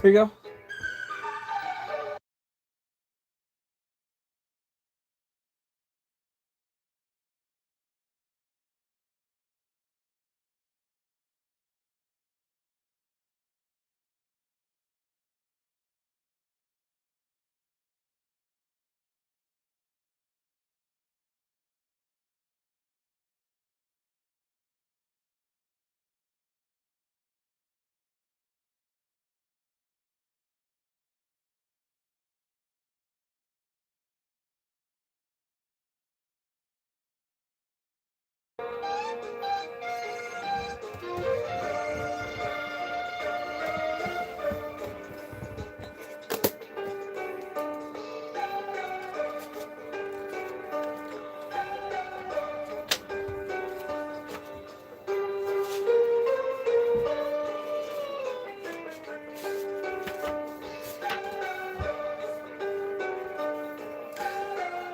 Here you go.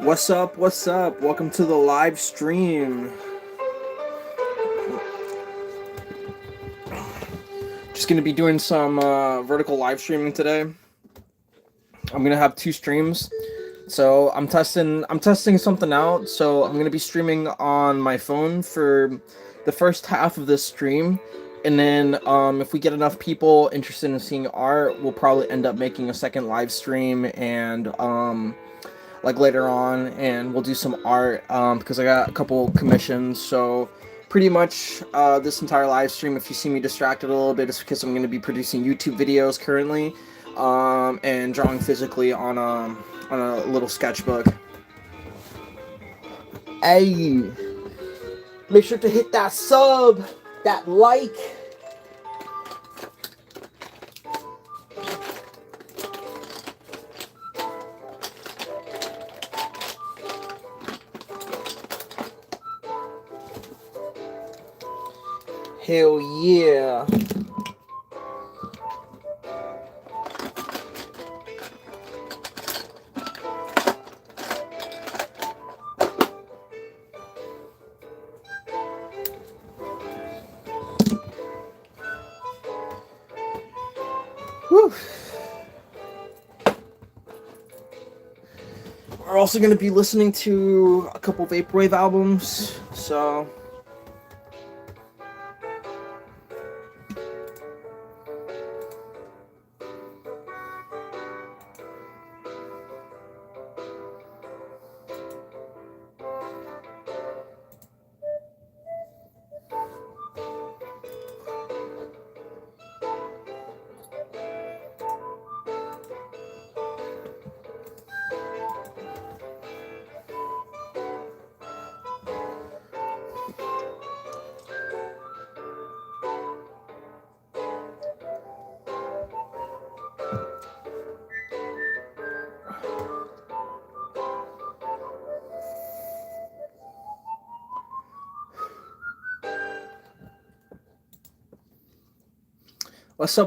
What's up? What's up? Welcome to the live stream. Just gonna be doing some vertical live streaming today. I'm gonna have 2 streams. So I'm testing something out. So I'm gonna be streaming on my phone for the first half of this stream. And then if we get enough people interested in seeing art, we'll probably end up making a second live stream and like later on, and we'll do some art because I got a couple commissions. So pretty much this entire live stream, if you see me distracted a little bit, it's because I'm going to be producing YouTube videos currently and drawing physically on a little sketchbook. Hey, make sure to hit that sub, that like. Hell yeah. We're also going to be listening to a couple vaporwave albums, so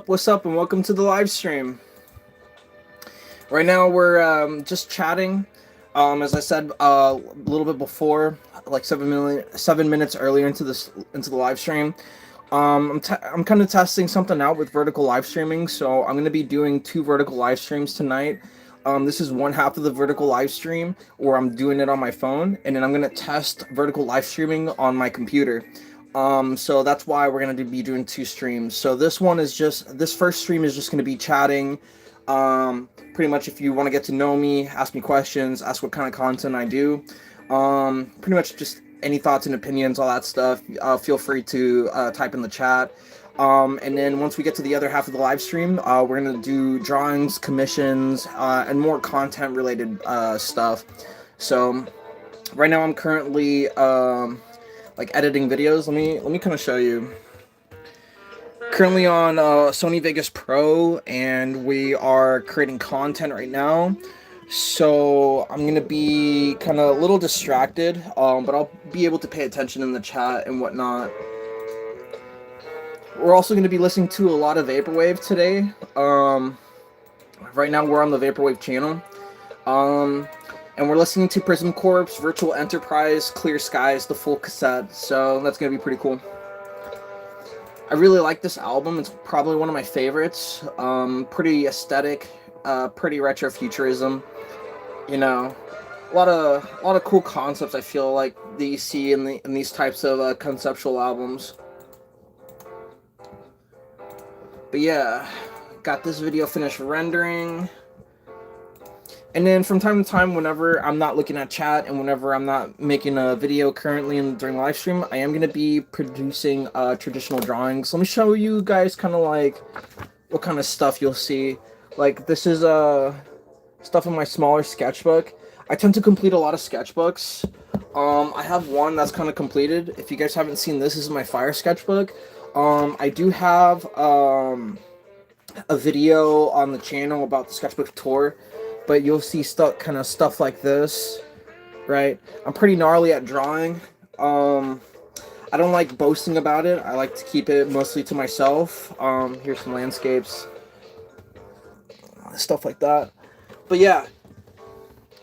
what's up, and welcome to the live stream. Right now we're just chatting. As I said a little bit before, like 7 minutes earlier into the live stream. I'm kind of testing something out with vertical live streaming, so I'm going to be doing 2 vertical live streams tonight. This is one half of the vertical live stream, where I'm doing it on my phone, and then I'm going to test vertical live streaming on my computer. So that's why we're going to be doing 2 streams. So this first stream is just going to be chatting. Pretty much if you want to get to know me, ask me questions, ask what kind of content I do. Pretty much just any thoughts and opinions, all that stuff. Feel free to type in the chat. And then once we get to the other half of the live stream, we're going to do drawings, commissions, and more content related stuff. So right now I'm currently like editing videos. Let me kind of show you. Currently on Sony Vegas Pro, and we are creating content right now. So I'm gonna be kind of a little distracted, but I'll be able to pay attention in the chat and whatnot. We're also gonna be listening to a lot of vaporwave today. Right now we're on the vaporwave channel. And we're listening to Prism Corps, Virtual Enterprise, Clear Skies, the full cassette, so that's going to be pretty cool. I really like this album. It's probably one of my favorites. Pretty aesthetic, pretty retro futurism. You know, a lot of cool concepts I feel like that you see in these types of conceptual albums. But yeah, got this video finished rendering. And then from time to time, whenever I'm not looking at chat and whenever I'm not making a video currently during live stream, I am going to be producing traditional drawings. Let me show you guys kind of like what kind of stuff you'll see. Like this is stuff in my smaller sketchbook. I tend to complete a lot of sketchbooks. I have one that's kind of completed. If you guys haven't seen this is my fire sketchbook. I do have a video on the channel about the sketchbook tour. But you'll see stuff like this, right? I'm pretty gnarly at drawing. I don't like boasting about it. I like to keep it mostly to myself. Here's some landscapes, stuff like that. But yeah,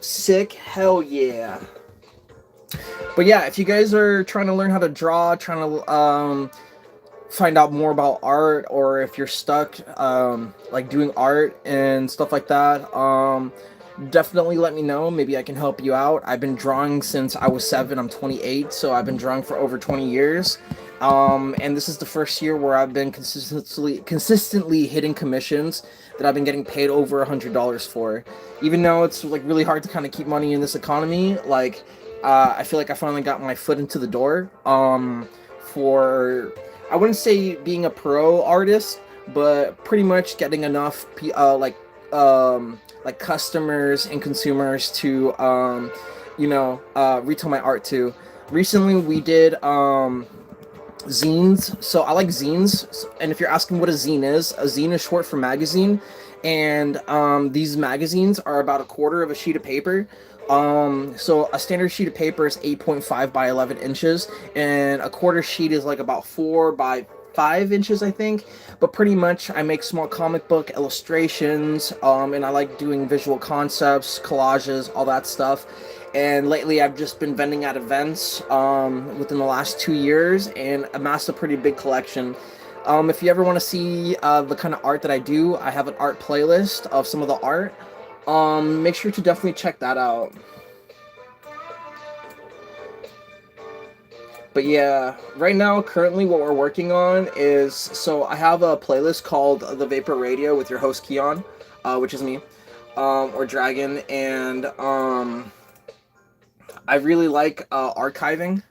sick, hell yeah. But yeah, if you guys are trying to learn how to draw, trying to find out more about art, or if you're stuck like doing art and stuff like that, definitely let me know. Maybe I can help you out. I've been drawing since I was 7. I'm 28, so I've been drawing for over 20 years. And this is the first year where I've been consistently hitting commissions that I've been getting paid over $100 for. Even though it's like really hard to kind of keep money in this economy, like I feel like I finally got my foot into the door. For I wouldn't say being a pro artist, but pretty much getting enough like customers and consumers to retail my art to. Recently we did zines. So I like zines, and if you're asking what a zine is short for magazine, and these magazines are about a quarter of a sheet of paper. So a standard sheet of paper is 8.5 by 11 inches, and a quarter sheet is like about 4 by 5 inches, I think. But pretty much I make small comic book illustrations, and I like doing visual concepts, collages, all that stuff. And lately I've just been vending at events within the last 2 years and amassed a pretty big collection. If you ever want to see the kind of art that I do, I have an art playlist of some of the art. Make sure to definitely check that out. But yeah, right now, currently, what we're working on is, so I have a playlist called The Vapor Radio with your host Keon, which is me, or Dragon, and I really like archiving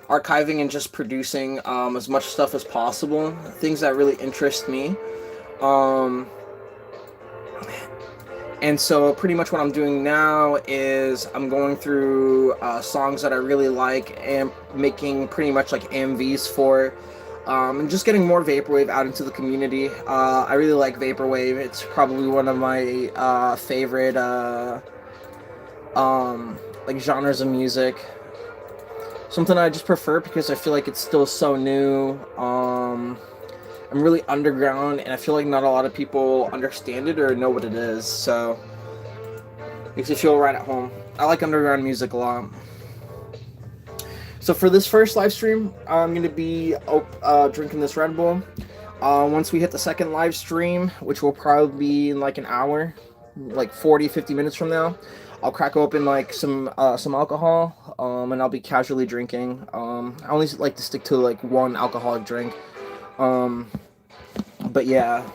and just producing as much stuff as possible, things that really interest me. Um, And so, pretty much what I'm doing now is I'm going through songs that I really like and making pretty much like AMVs for, and just getting more vaporwave out into the community. I really like vaporwave. It's probably one of my favorite like genres of music. Something I just prefer because I feel like it's still so new. I'm really underground, and I feel like not a lot of people understand it or know what it is. So makes you feel right at home. I like underground music a lot. So for this first live stream, I'm gonna be drinking this Red Bull. Once we hit the second live stream, which will probably be in like an hour, like 40-50 minutes from now, I'll crack open like some alcohol, and I'll be casually drinking. I only like to stick to like one alcoholic drink. But yeah.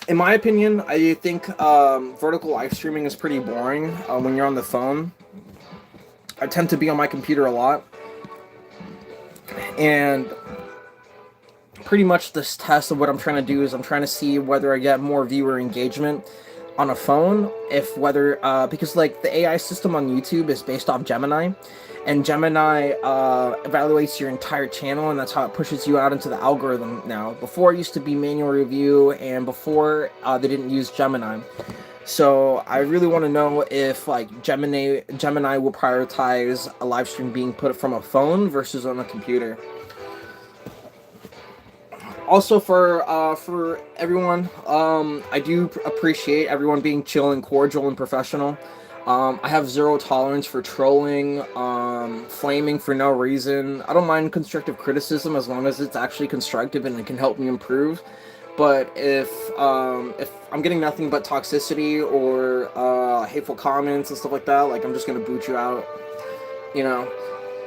In my opinion, I think vertical live streaming is pretty boring when you're on the phone. I tend to be on my computer a lot. And pretty much this test of what I'm trying to do is I'm trying to see whether I get more viewer engagement on a phone, if whether because like the AI system on YouTube is based off Gemini, and Gemini evaluates your entire channel, and that's how it pushes you out into the algorithm now. Before it used to be manual review, and before they didn't use Gemini. So I really want to know if like Gemini will prioritize a live stream being put from a phone versus on a computer. Also for everyone, I do appreciate everyone being chill and cordial and professional. I have zero tolerance for trolling, flaming for no reason. I don't mind constructive criticism as long as it's actually constructive and it can help me improve. But if I'm getting nothing but toxicity or hateful comments and stuff like that, like I'm just gonna boot you out. You know,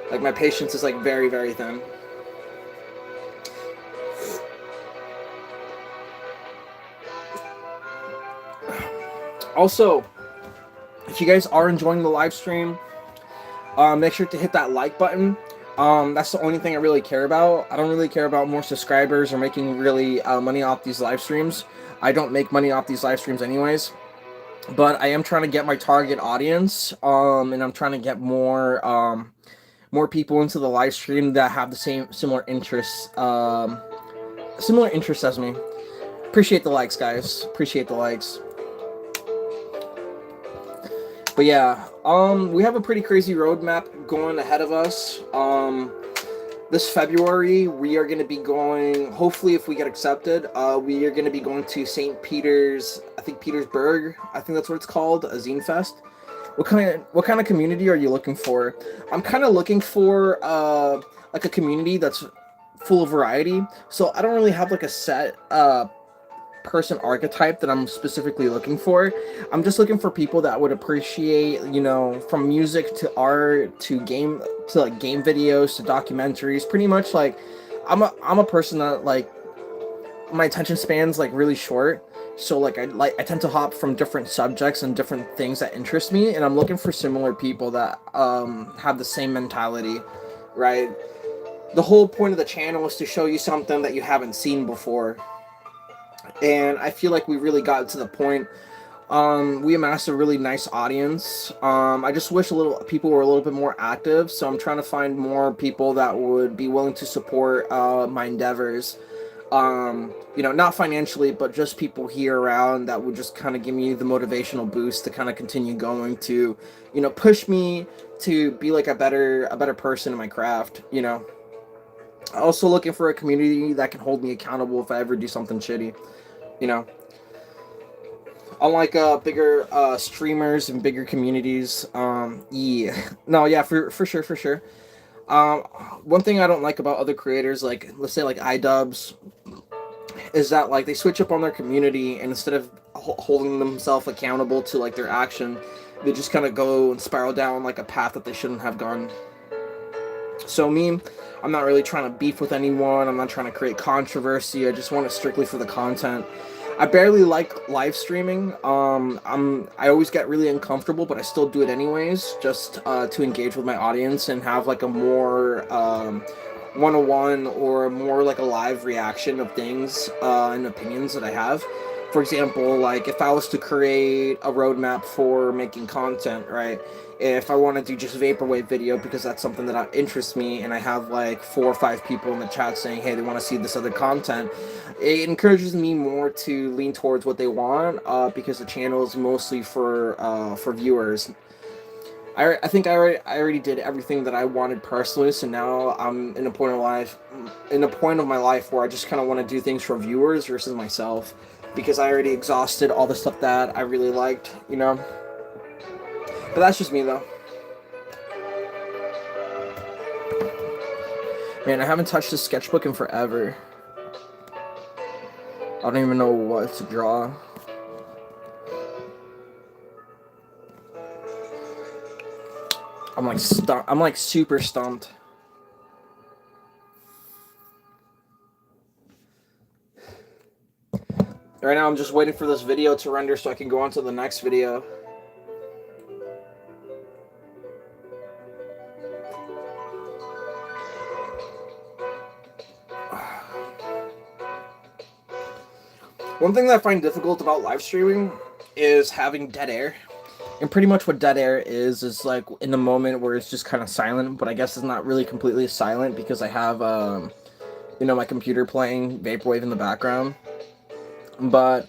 like my patience is like very, very thin. Also, if you guys are enjoying the live stream, make sure to hit that like button. That's the only thing I really care about. I don't really care about more subscribers or making really money off these live streams. I don't make money off these live streams anyways. But I am trying to get my target audience, and I'm trying to get more people into the live stream that have the similar interests as me. Appreciate the likes, guys. Appreciate the likes. But yeah, we have a pretty crazy roadmap going ahead of us. This February, we are going to be going, hopefully if we get accepted, we are going to be going to St. Peter's, I think Petersburg, I think that's what it's called, a Zine Fest. What kind of community are you looking for? I'm kind of looking for like a community that's full of variety. So I don't really have like a set person archetype that I'm specifically looking for. I'm just looking for people that would appreciate, you know, from music to art to game to like game videos to documentaries. Pretty much like I'm a person that like my attention span's like really short. So like I tend to hop from different subjects and different things that interest me, and I'm looking for similar people that have the same mentality, right? The whole point of the channel is to show you something that you haven't seen before. And I feel like we really got to the point. We amassed a really nice audience. I just wish people were a little bit more active. So I'm trying to find more people that would be willing to support my endeavors. You know, not financially, but just people here around that would just kind of give me the motivational boost to kind of continue going, to, you know, push me to be like a better person in my craft. You know, also looking for a community that can hold me accountable if I ever do something shitty. You know, unlike bigger streamers and bigger communities. Yeah, no, yeah, for sure. One thing I don't like about other creators, like let's say like iDubbbz, is that like they switch up on their community, and instead of holding themselves accountable to like their action, they just kind of go and spiral down like a path that they shouldn't have gone. So me, I'm not really trying to beef with anyone. I'm not trying to create controversy. I just want it strictly for the content. I barely like live streaming. I always get really uncomfortable, but I still do it anyways, just to engage with my audience and have like a more one-on-one or more like a live reaction of things and opinions that I have. For example, like if I was to create a roadmap for making content, right? If I want to do just vaporwave video because that's something that interests me, and I have like 4 or 5 people in the chat saying, hey, they want to see this other content, it encourages me more to lean towards what they want, because the channel is mostly for viewers. I think I already did everything that I wanted personally, so now I'm in a point of my life where I just kind of want to do things for viewers versus myself, because I already exhausted all the stuff that I really liked, you know. But that's just me though. Man, I haven't touched this sketchbook in forever. I don't even know what to draw. I'm like super stumped. Right now I'm just waiting for this video to render so I can go on to the next video. One thing that I find difficult about live streaming is having dead air. And pretty much what dead air is like in the moment where it's just kind of silent, but I guess it's not really completely silent because I have, you know, my computer playing Vaporwave in the background. But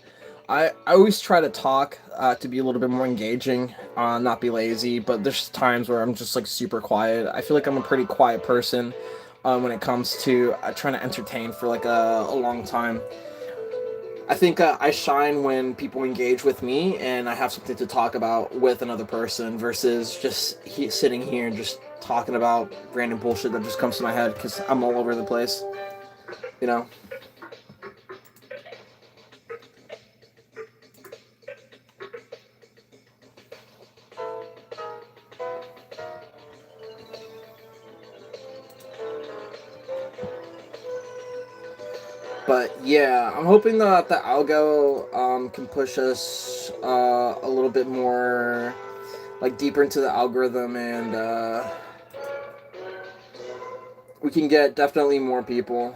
I always try to talk to be a little bit more engaging, not be lazy, but there's times where I'm just like super quiet. I feel like I'm a pretty quiet person when it comes to trying to entertain for like a long time. I think I shine when people engage with me and I have something to talk about with another person versus just sitting here and just talking about random bullshit that just comes to my head because I'm all over the place, you know? But yeah, I'm hoping that the algo can push us a little bit more, like deeper into the algorithm, and we can get definitely more people.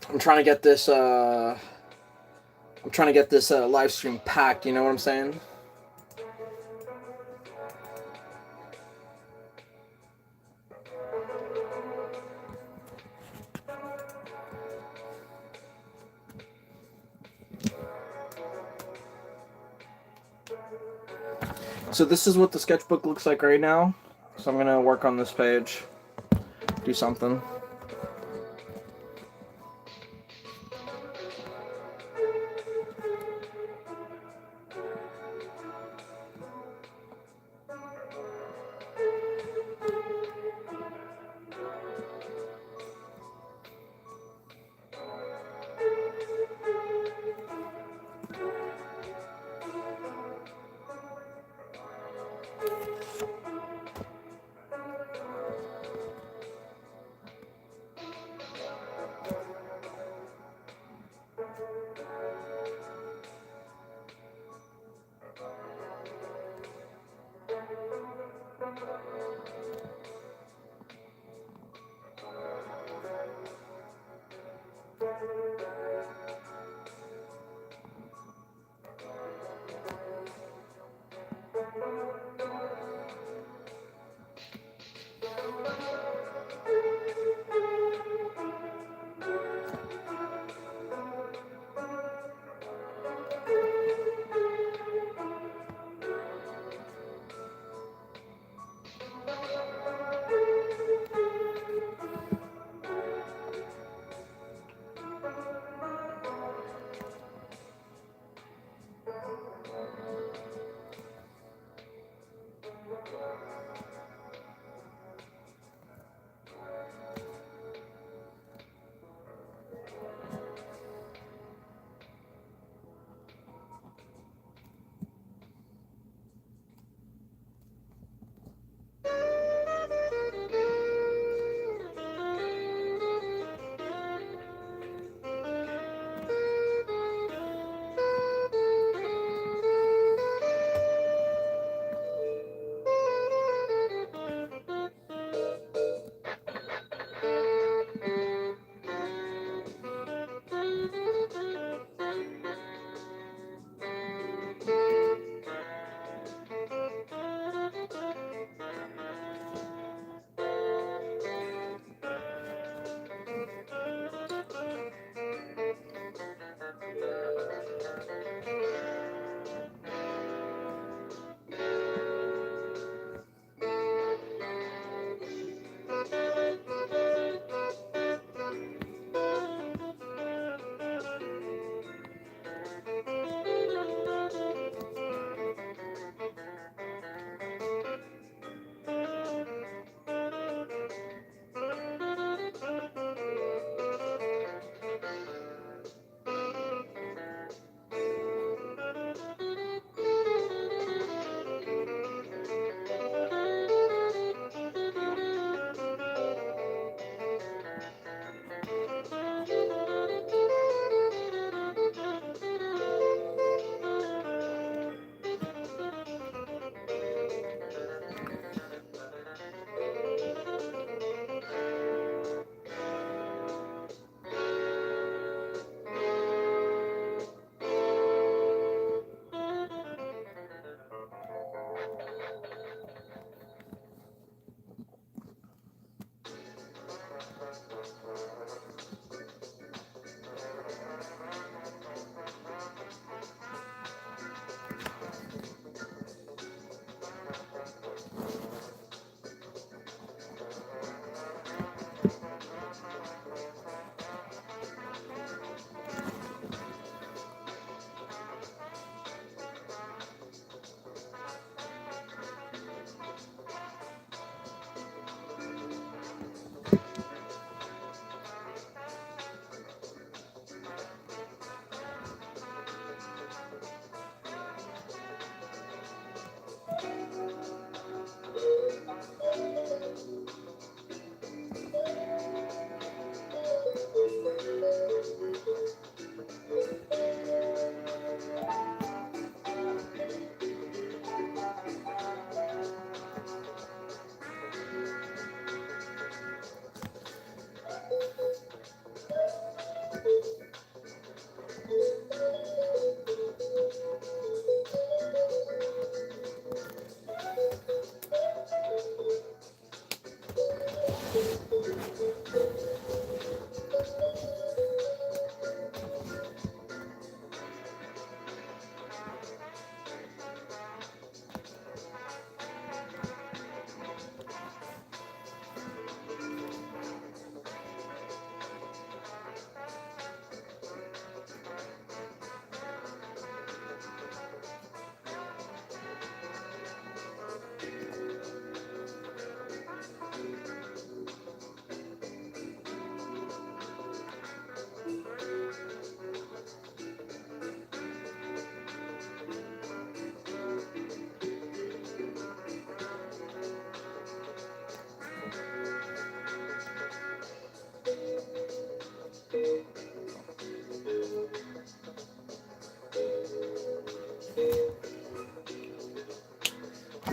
I'm trying to get this. I'm trying to get this live stream packed. You know what I'm saying? So this is what the sketchbook looks like right now. So I'm gonna work on this page, do something.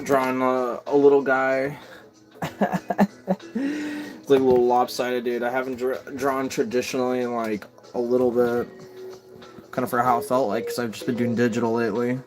drawing a little guy. It's like a little lopsided, dude. I haven't drawn traditionally in like a little bit. Kind of for how it felt like, because I've just been doing digital lately.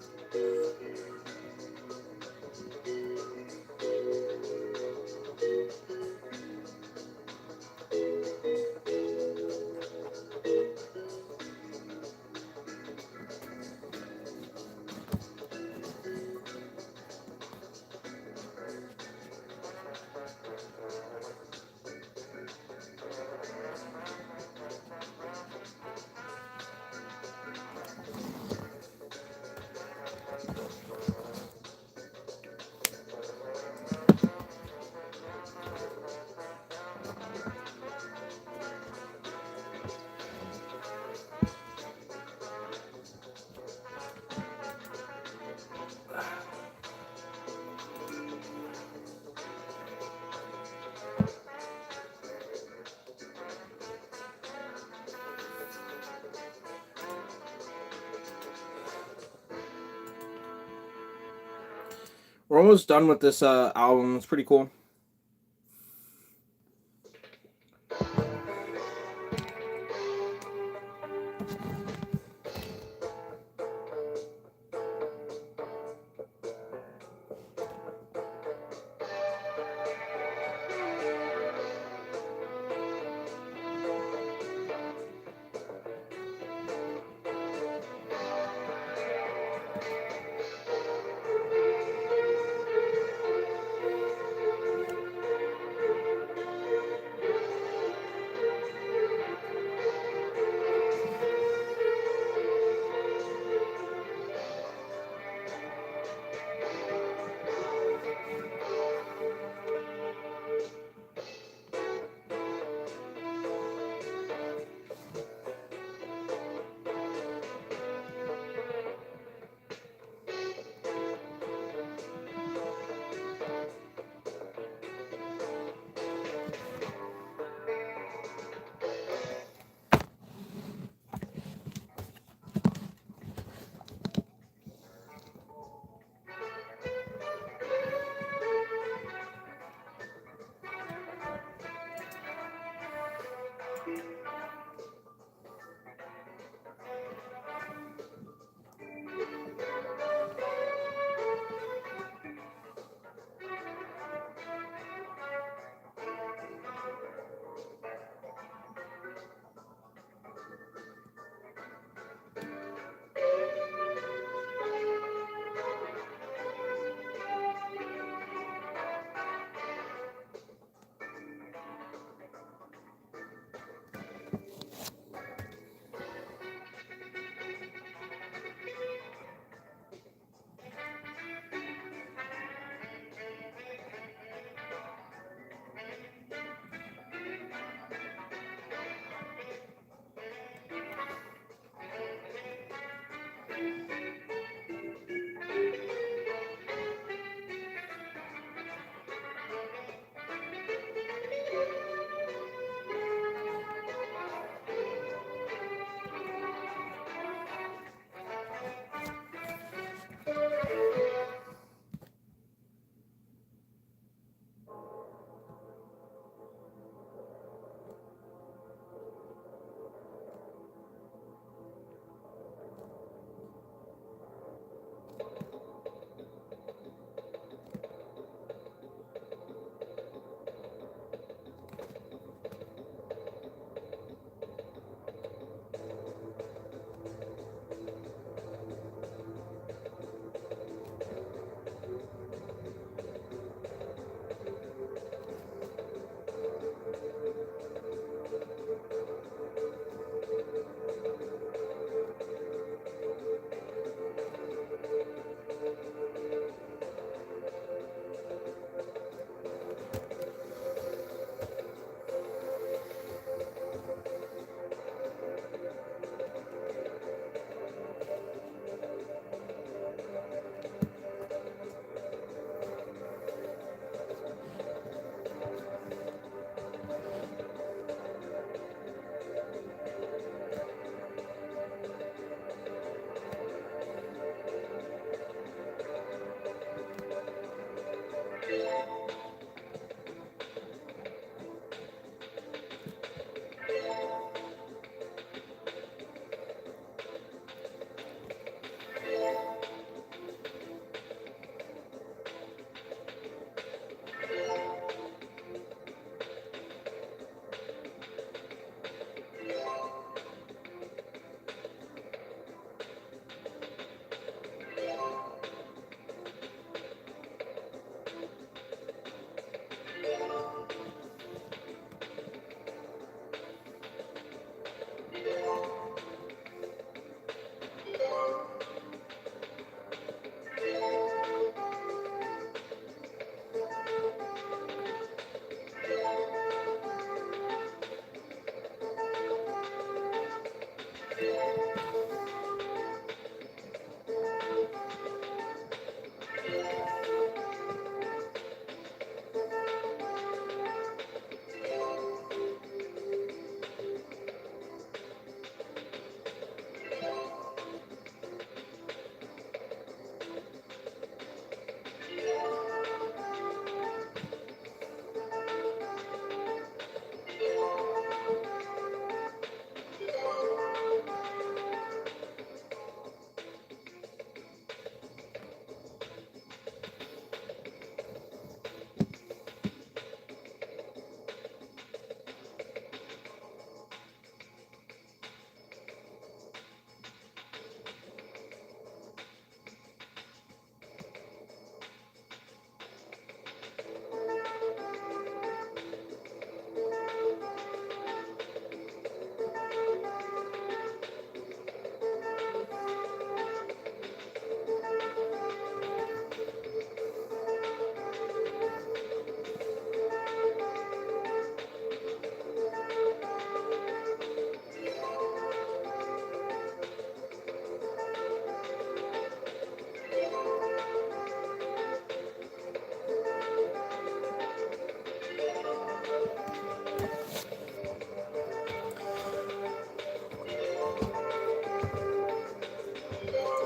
We're almost done with this album. It's pretty cool.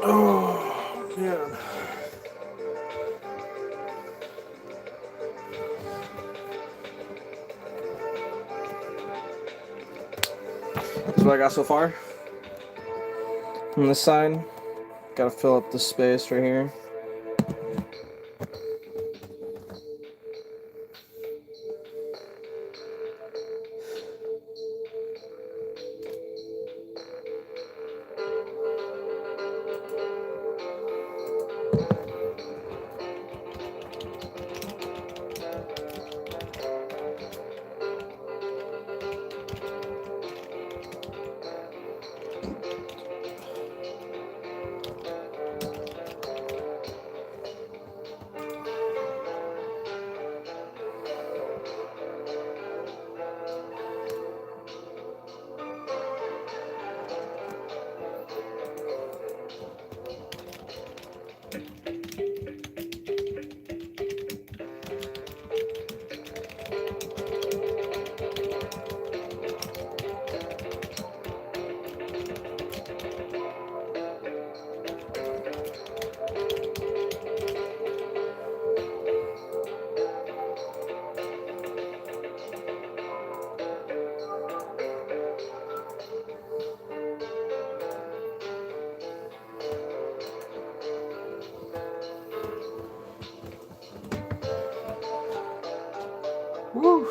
Oh, man. That's what I got so far. On this side, gotta fill up the space right here. Woo.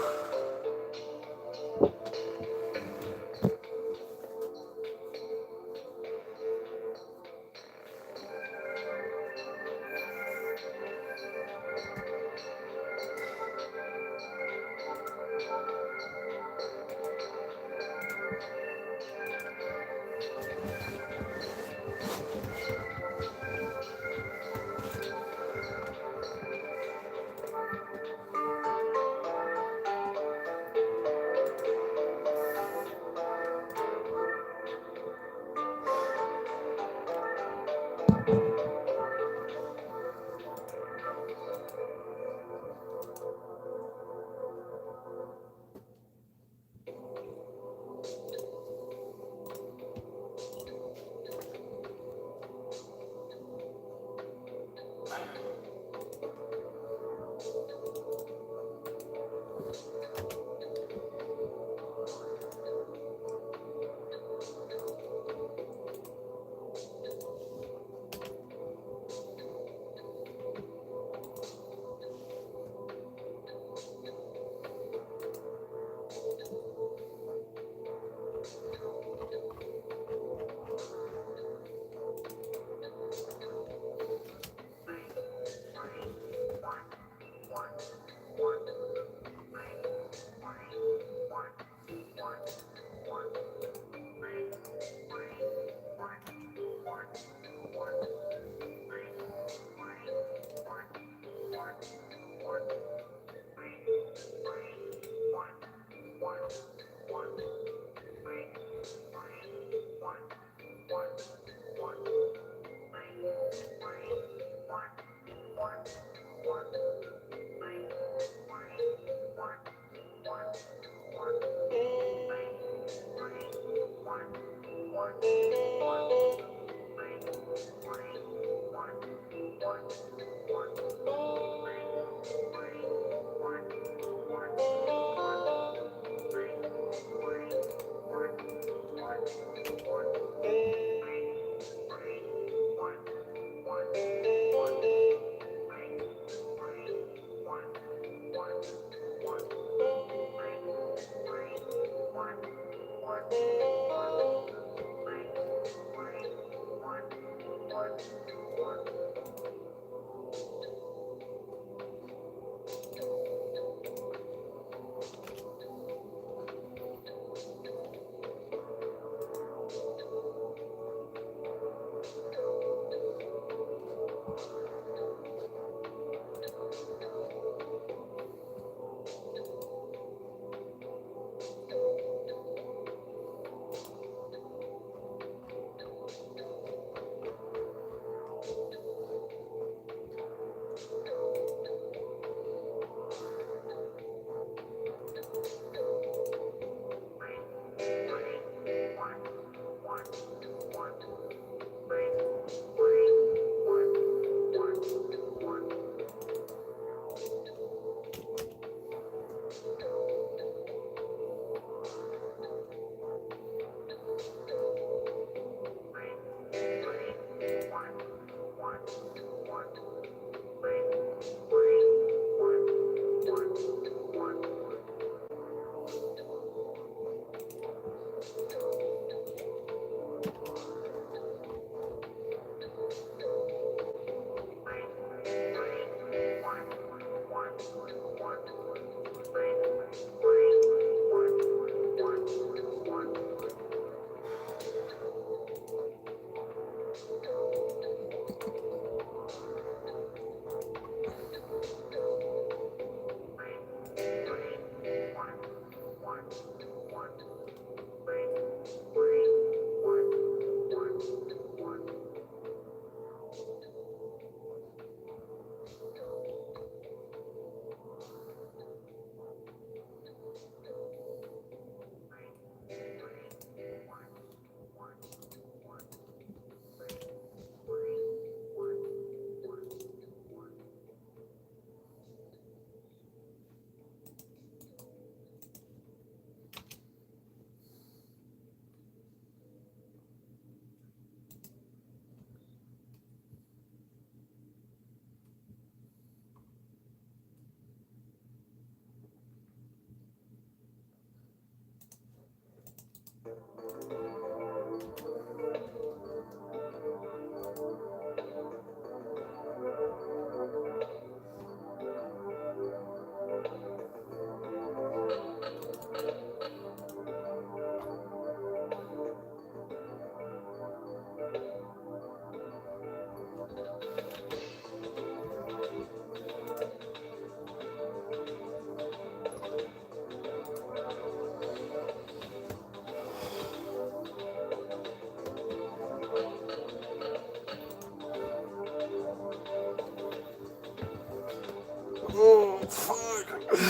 Man,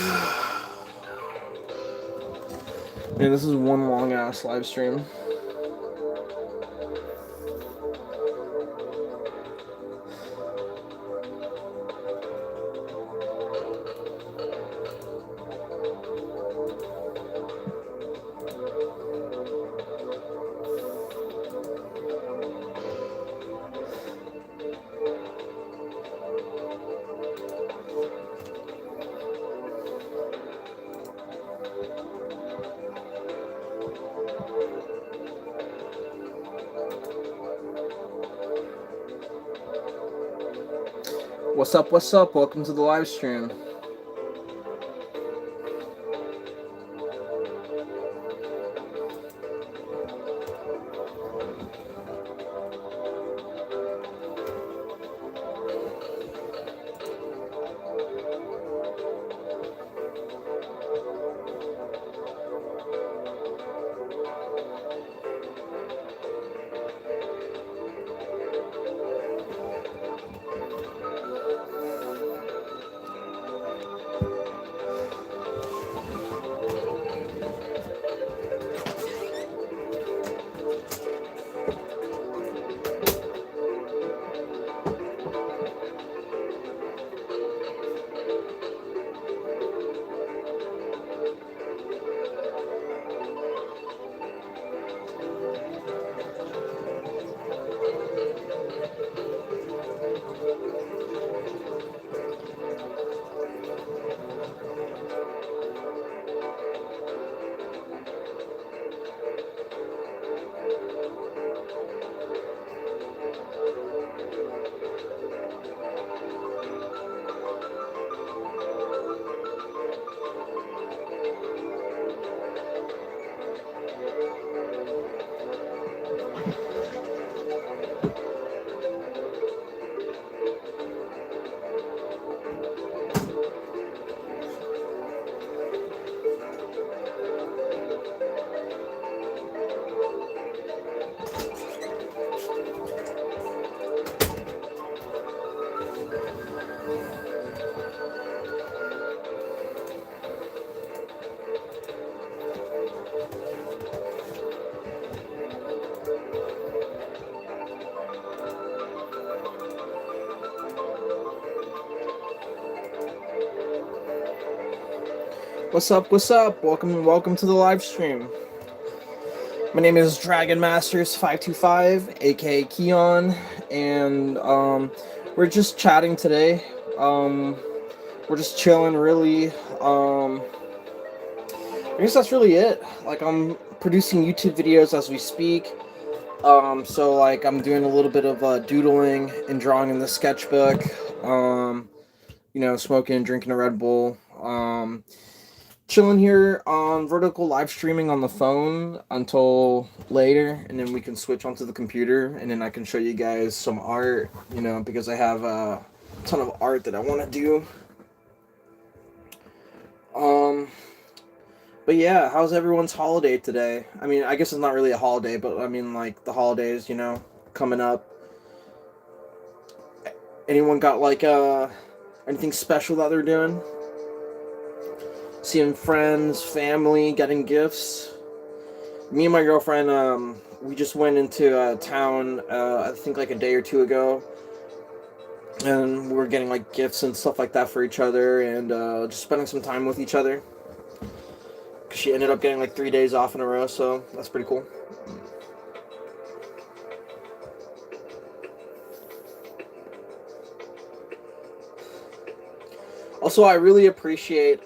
this is one long ass live stream. What's up, what's up? Welcome to the live stream. What's up, what's up? Welcome to the live stream. My name is Dragon Masters 525, aka Keon, and we're just chatting today. We're just chilling, really. I guess that's really it. Like, I'm producing YouTube videos as we speak. So like I'm doing a little bit of doodling and drawing in the sketchbook. You know, smoking and drinking a Red Bull. Chilling here on vertical live streaming on the phone until later, and then we can switch onto the computer, and then I can show you guys some art, you know, because I have a ton of art that I want to do. But yeah, how's everyone's holiday today? I mean, I guess it's not really a holiday, but I mean, like, the holidays, you know, coming up. Anyone got, like, anything special that they're doing? Seeing friends, family, getting gifts. Me and my girlfriend, we just went into town, I think like a day or two ago, and we were getting like gifts and stuff like that for each other, and just spending some time with each other. Cause she ended up getting like 3 days off in a row, so that's pretty cool. Also, I really appreciate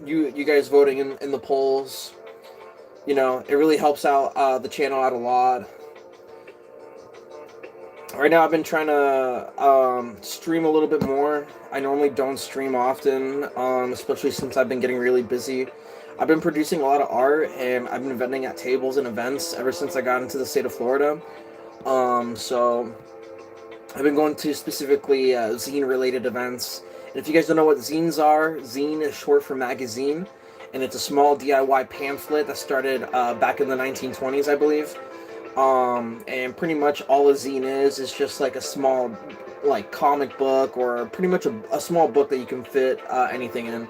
you guys voting in the polls. You know, it really helps out the channel out a lot. Right now, I've been trying to stream a little bit more. I normally don't stream often, especially since I've been getting really busy. I've been producing a lot of art, and I've been vending at tables and events ever since I got into the state of Florida. So I've been going to specifically zine-related events. And if you guys don't know what zines are, zine is short for magazine, and it's a small DIY pamphlet that started back in the 1920s, I believe. And pretty much all a zine is just like a small, like, comic book, or pretty much a small book that you can fit anything in.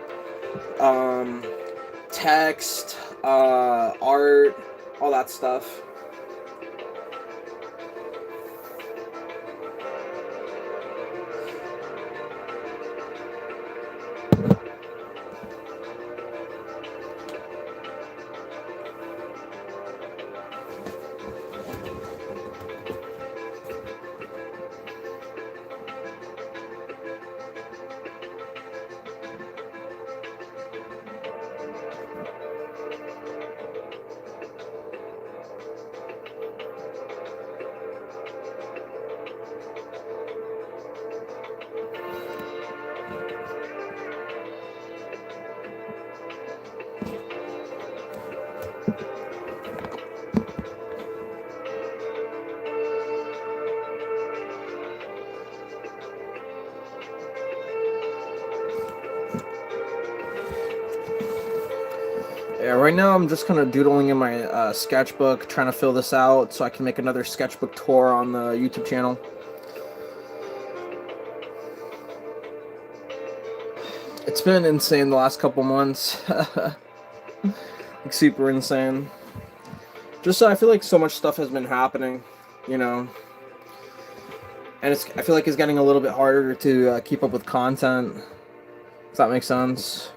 um, text, art, all that stuff. Yeah, right now I'm just kind of doodling in my sketchbook, trying to fill this out so I can make another sketchbook tour on the YouTube channel. It's been insane the last couple months. Like, super insane. Just I feel like so much stuff has been happening, you know, and I feel like it's getting a little bit harder to keep up with content. If that makes sense.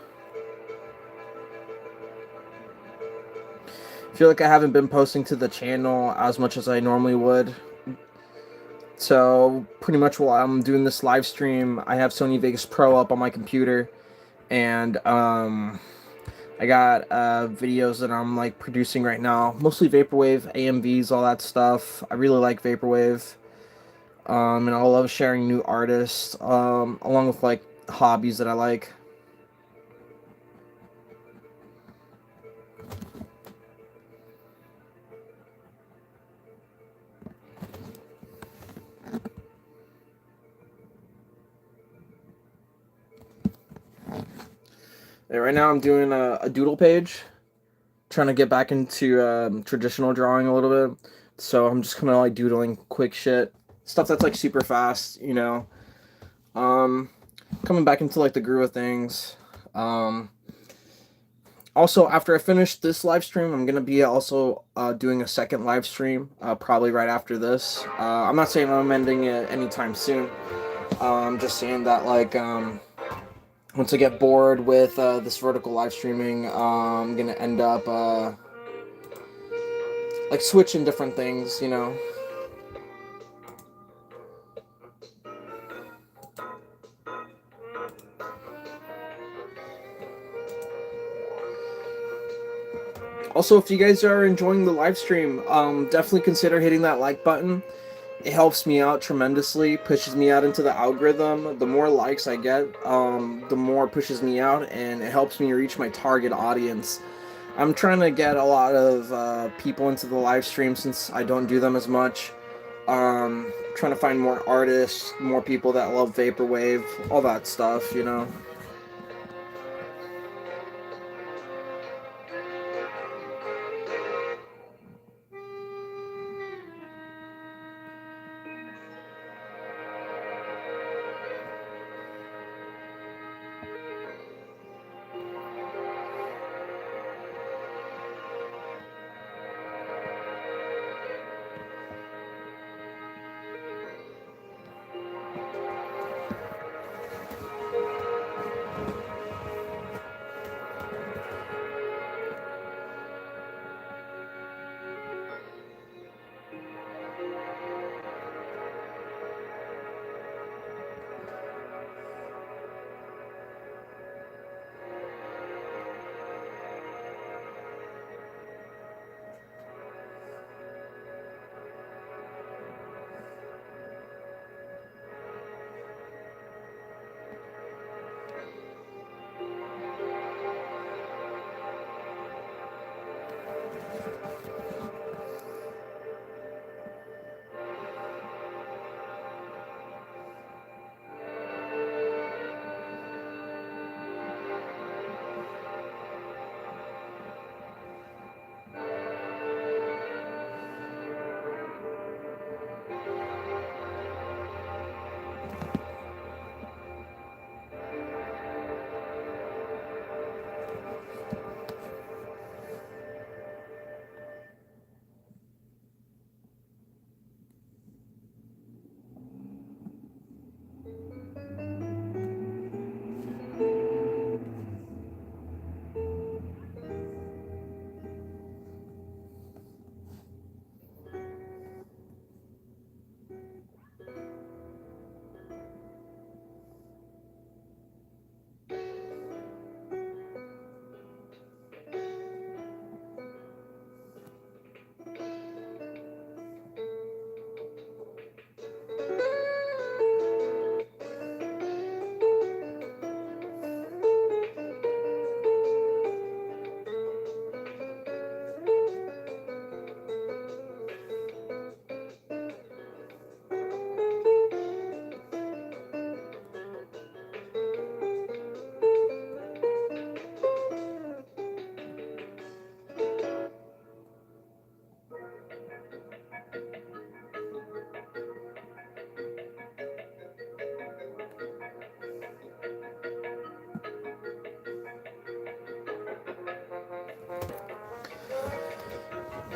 I feel like I haven't been posting to the channel as much as I normally would. So pretty much while I'm doing this live stream, I have Sony Vegas Pro up on my computer, and I got videos that I'm like producing right now, mostly vaporwave, AMVs, all that stuff. I really like vaporwave, and I love sharing new artists, along with like hobbies that I like. Yeah, right now I'm doing a doodle page, trying to get back into traditional drawing a little bit. So I'm just kind of like doodling quick shit, stuff that's like super fast, you know. Um, Coming back into like the groove of things. Also, after I finish this live stream, I'm gonna be also doing a second live stream, probably right after this. I'm not saying I'm ending it anytime soon. I'm just saying that like once I get bored with this vertical live streaming, I'm gonna end up like switching different things, you know. Also, if you guys are enjoying the live stream, definitely consider hitting that like button. It helps me out tremendously, pushes me out into the algorithm. The more likes I get, the more it pushes me out, and it helps me reach my target audience. I'm trying to get a lot of people into the live stream since I don't do them as much. Trying to find more artists, more people that love vaporwave, all that stuff, you know.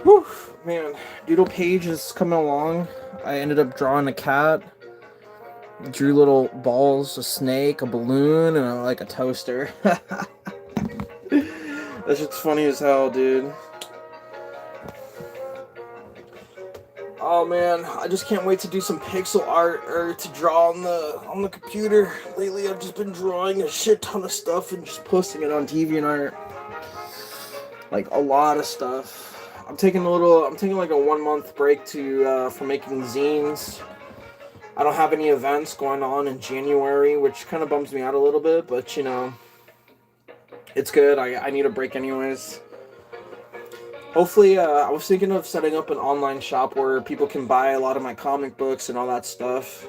Whew, man, Doodle Page is coming along. I ended up drawing a cat. Drew little balls, a snake, a balloon, and like a toaster. That shit's funny as hell, dude. Oh man, I just can't wait to do some pixel art or to draw on the computer. Lately, I've just been drawing a shit ton of stuff and just posting it on DeviantArt. Like a lot of stuff. I'm taking like a 1 month break to from making zines. I don't have any events going on in January, which kind of bums me out a little bit, but you know, it's good. I need a break anyways. Hopefully, I was thinking of setting up an online shop where people can buy a lot of my comic books and all that stuff.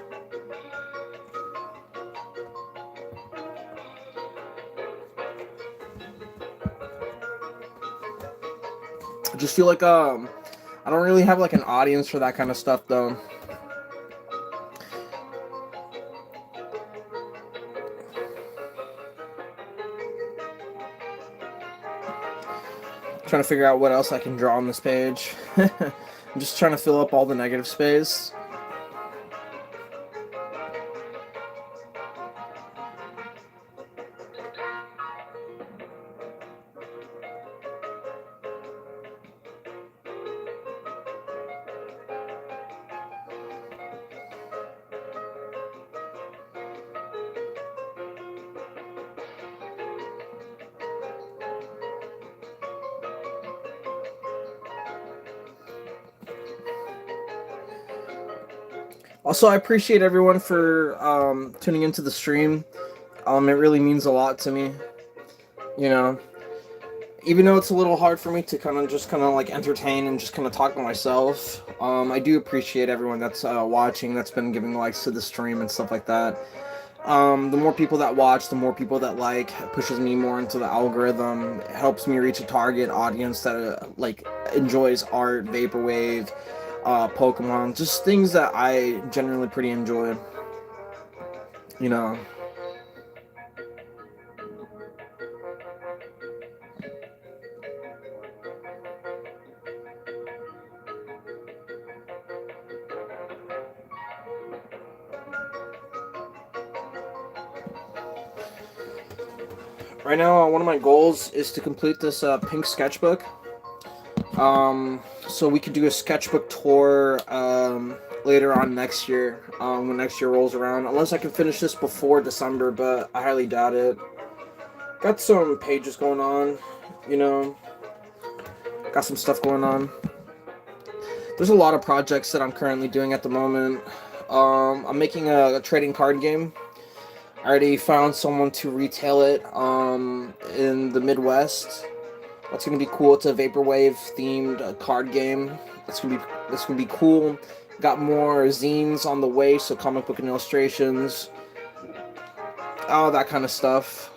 I just feel like I don't really have like an audience for that kind of stuff though. Trying to figure out what else I can draw on this page. I'm just trying to fill up all the negative space. Also, I appreciate everyone for tuning into the stream. It really means a lot to me. You know, even though it's a little hard for me to kind of like entertain and just kind of talk to myself, I do appreciate everyone that's watching, that's been giving likes to the stream and stuff like that. The more people that watch, the more people that like, pushes me more into the algorithm. It helps me reach a target audience that like enjoys art, vaporwave, Pokemon, just things that I generally pretty enjoy. You know. Right now, one of my goals is to complete this pink sketchbook. So we could do a sketchbook tour later on next year, when next year rolls around. Unless I can finish this before December, but I highly doubt it. Got some pages going on, you know. Got some stuff going on. There's a lot of projects that I'm currently doing at the moment. I'm making a trading card game. I already found someone to retail it in the Midwest. That's gonna be cool. It's a vaporwave themed card game. It's gonna be cool. Got more zines on the way, so comic book and illustrations, all that kind of stuff.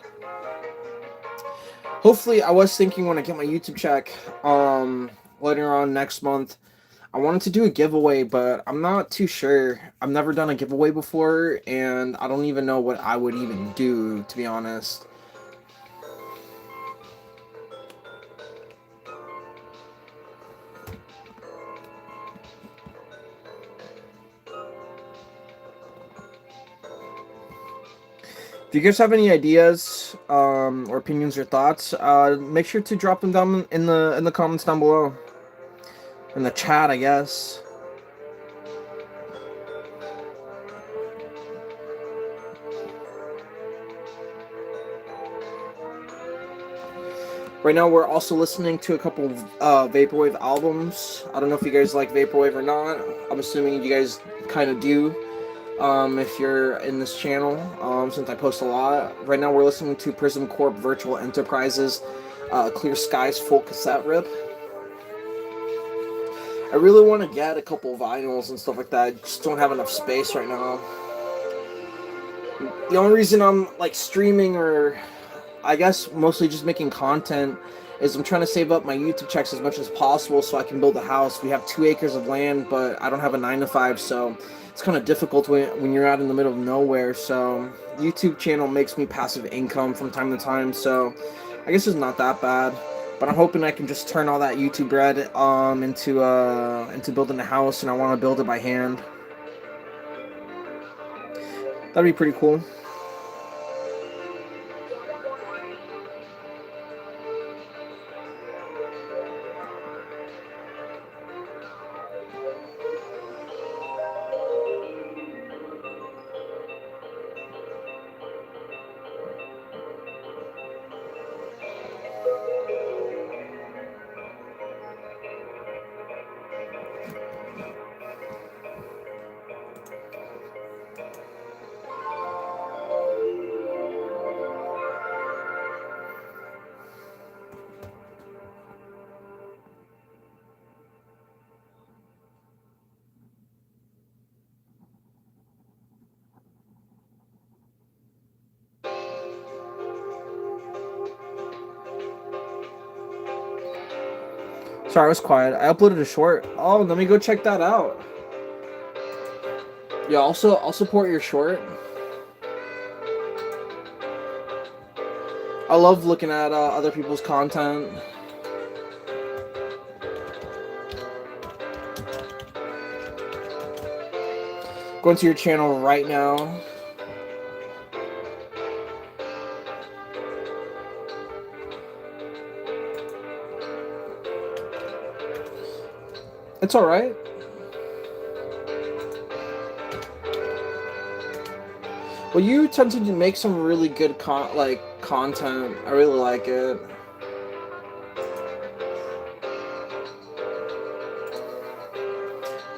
Hopefully, I was thinking when I get my YouTube check later on next month, I wanted to do a giveaway, but I'm not too sure. I've never done a giveaway before, and I don't even know what I would even do, to be honest. If you guys have any ideas or opinions or thoughts, make sure to drop them down in the comments down below. In the chat, I guess. Right now, we're also listening to a couple of vaporwave albums. I don't know if you guys like vaporwave or not. I'm assuming you guys kind of do. If you're in this channel, since I post a lot. Right now, we're listening to Prism Corp Virtual Enterprises, Clear Skies full cassette rip. I really want to get a couple vinyls and stuff like that. I just don't have enough space right now. The only reason I'm like streaming, or I guess mostly just making content, is I'm trying to save up my YouTube checks as much as possible so I can build a house. We have 2 acres of land, but I don't have a 9-to-5, so it's kind of difficult when you're out in the middle of nowhere. So YouTube channel makes me passive income from time to time, so I guess it's not that bad. But I'm hoping I can just turn all that YouTube bread into building a house, and I want to build it by hand. That'd be pretty cool. Sorry, I was quiet. I uploaded a short. Oh, let me go check that out. Yeah, also, I'll support your short. I love looking at other people's content. Going to your channel right now. It's alright. Well, you tend to make some really good content. I really like it.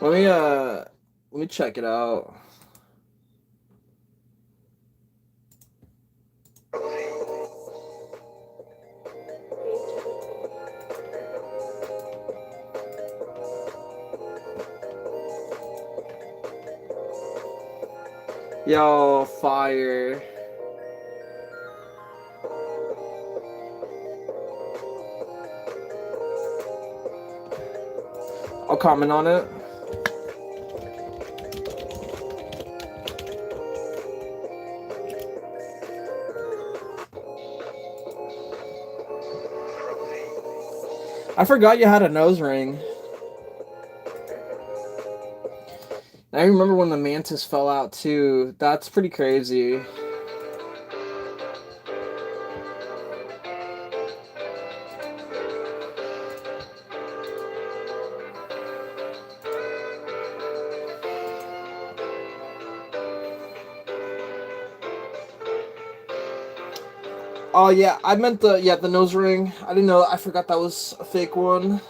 Let me check it out. Yo, fire. I'll comment on it. I forgot you had a nose ring. I remember when the mantis fell out too. That's pretty crazy. Oh yeah, I meant the nose ring. I didn't know. I forgot that was a fake one.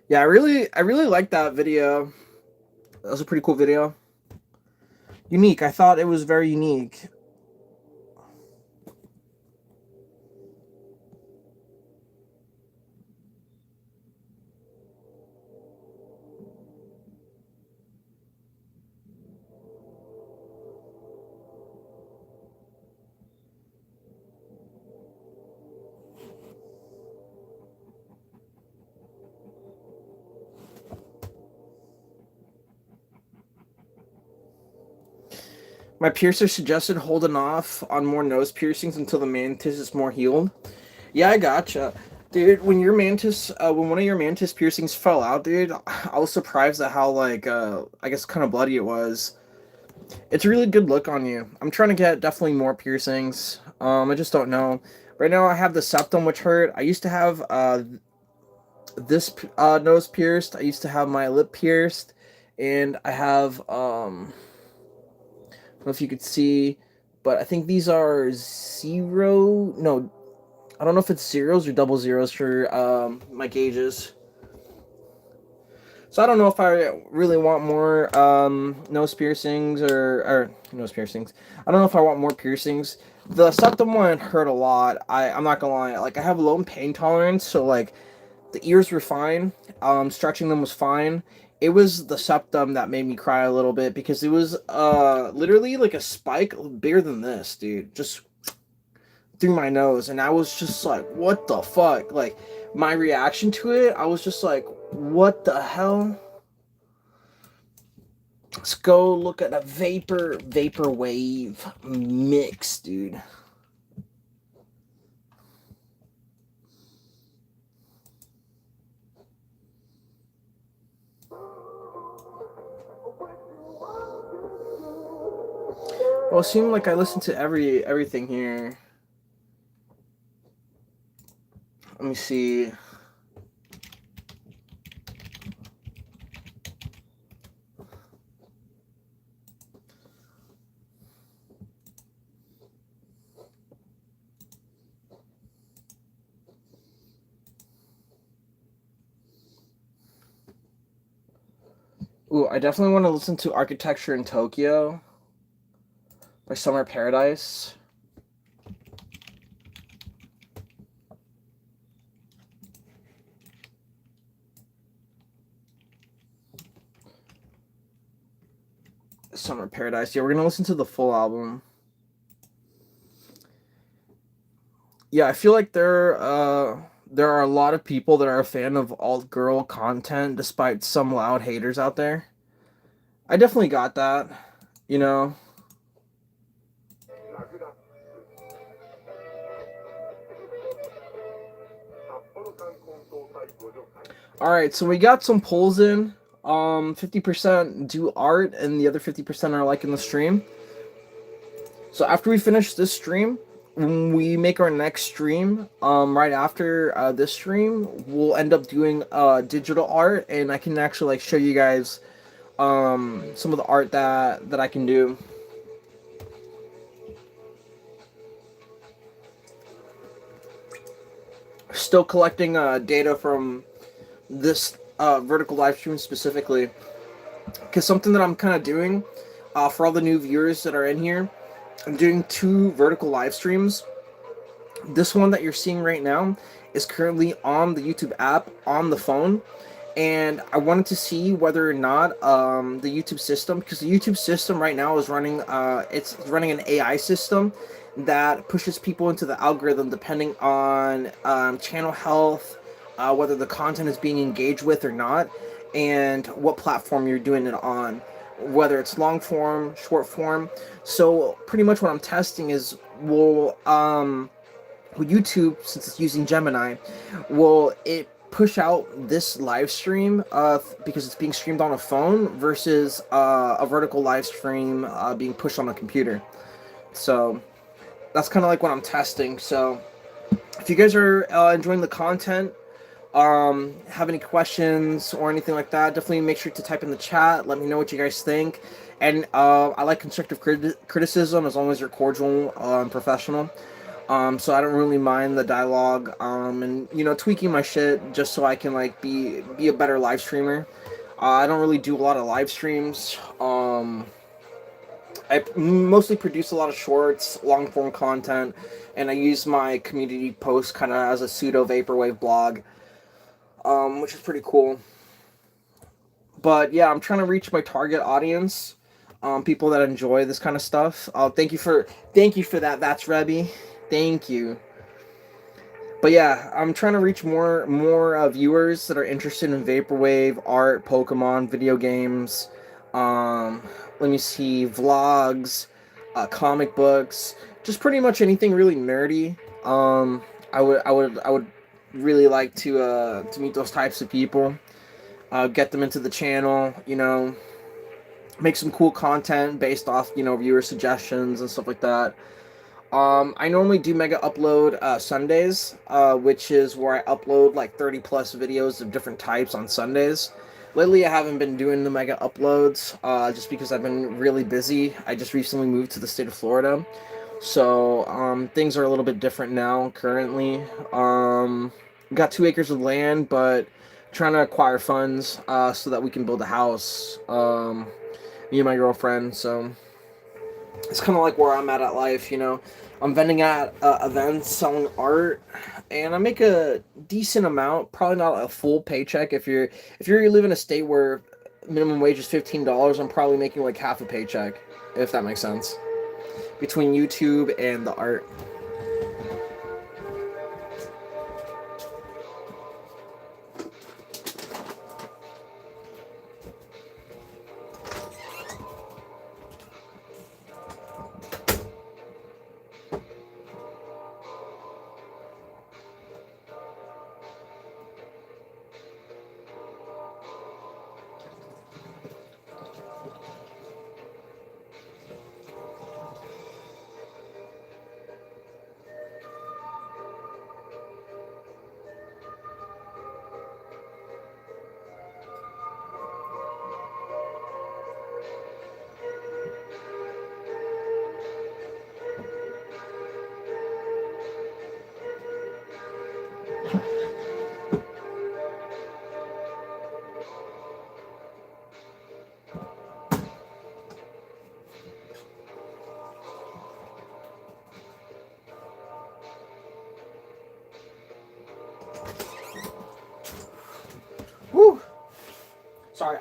Yeah, I really liked that video. That was a pretty cool video. Unique. I thought it was very unique. My piercer suggested holding off on more nose piercings until the mantis is more healed. Yeah, I gotcha. Dude, when when one of your mantis piercings fell out, dude, I was surprised at how, I guess kind of bloody it was. It's a really good look on you. I'm trying to get definitely more piercings. I just don't know. Right now I have the septum, which hurt. I used to have, this, nose pierced. I used to have my lip pierced. And I have, I don't know if you could see, but I think these are zero. No, I don't know if it's zeros or double zeros for my gauges. So I don't know if I really want more nose piercings or nose piercings. I don't know if I want more piercings. The septum one hurt a lot. I'm not gonna lie. Like I have low pain tolerance, so like the ears were fine. Stretching them was fine. It was the septum that made me cry a little bit because it was literally like a spike bigger than this, dude. Just through my nose, and I was just like, what the fuck? Like my reaction to it, I was just like, what the hell? Let's go look at a vaporwave mix, dude. Well, it seemed like I listened to everything here. Let me see. Ooh, I definitely want to listen to Architecture in Tokyo by Summer Paradise. Summer Paradise. Yeah, we're gonna listen to the full album. Yeah, I feel like there are a lot of people that are a fan of alt girl content, despite some loud haters out there. I definitely got that, you know. All right, so we got some polls in. 50% do art, and the other 50% are liking the stream. So after we finish this stream, when we make our next stream, right after this stream, we'll end up doing digital art, and I can actually like show you guys some of the art that I can do. Still collecting data from this vertical live stream specifically, because something that I'm kind of doing for all the new viewers that are in here, I'm doing 2 vertical live streams. This one that you're seeing right now is currently on the YouTube app on the phone, and I wanted to see whether or not the YouTube system, because the YouTube system right now is running it's running an AI system that pushes people into the algorithm depending on channel health, whether the content is being engaged with or not, and what platform you're doing it on, whether it's long form, short form. So pretty much what I'm testing is, will YouTube, since it's using Gemini, will it push out this live stream because it's being streamed on a phone versus a vertical live stream being pushed on a computer. So that's kind of like what I'm testing. So if you guys are enjoying the content, have any questions or anything like that, definitely make sure to type in the chat. Let me know what you guys think. And I like constructive criticism as long as you're cordial and professional. So I don't really mind the dialogue, and tweaking my shit just so I can like be a better live streamer. I don't really do a lot of live streams. I mostly produce a lot of shorts, long form content, and I use my community post kind of as a pseudo vaporwave blog, which is pretty cool. But yeah, I'm trying to reach my target audience, people that enjoy this kind of stuff. Thank you for that. That's Rebby. Thank you. But yeah, I'm trying to reach more viewers that are interested in vaporwave, art, Pokemon, video games. Let me see, vlogs, comic books, just pretty much anything really nerdy. I would really like to meet those types of people. Get them into the channel. Make some cool content based off viewer suggestions and stuff like that. I normally do mega upload Sundays, which is where I upload like 30 plus videos of different types on Sundays. Lately, I haven't been doing the mega uploads just because I've been really busy. I just recently moved to the state of Florida, so things are a little bit different now currently. Got 2 acres of land, but trying to acquire funds so that we can build a house. Me and my girlfriend. So it's kind of like where I'm at life. You know, I'm vending at events, selling art, and I make a decent amount. Probably not a full paycheck. If you live in a state where minimum wage is $15, I'm probably making like half a paycheck, if that makes sense, between YouTube and the art. Woo! Sorry,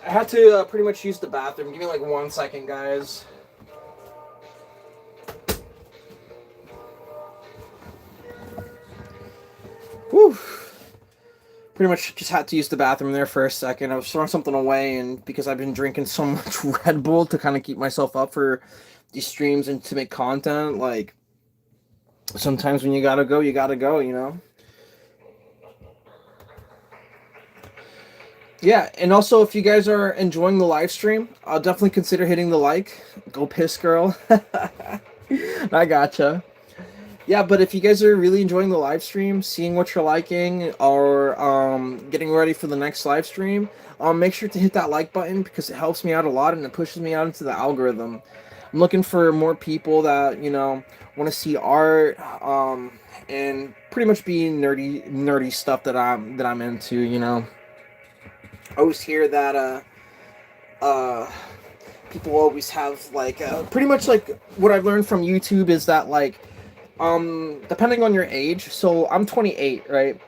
I had to pretty much use the bathroom. Give me like 1 second, guys. Woo! Pretty much just had to use the bathroom there for a second. I was throwing something away, and because I've been drinking so much Red Bull to kind of keep myself up for these streams and to make content, like sometimes when you gotta go, you know? Yeah, and also if you guys are enjoying the live stream, I'll definitely consider hitting the like. Go piss, girl. I gotcha. Yeah, but if you guys are really enjoying the live stream, seeing what you're liking, or getting ready for the next live stream, make sure to hit that like button because it helps me out a lot and it pushes me out into the algorithm. I'm looking for more people that, you know, want to see art, and pretty much be nerdy stuff that I'm into, you know. I always hear that uh people always have like pretty much like what I've learned from YouTube is that like depending on your age, so I'm 28, right?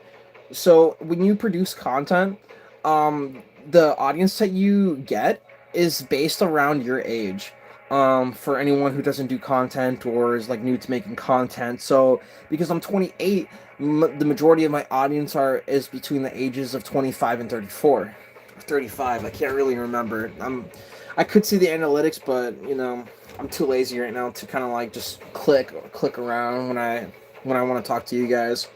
So when you produce content, the audience that you get is based around your age. For anyone who doesn't do content or is like new to making content, so because I'm 28, the majority of my audience is between the ages of 25 and 34. 35. I can't really remember. I could see the analytics, but you know, I'm too lazy right now to kind of like just click around when I want to talk to you guys.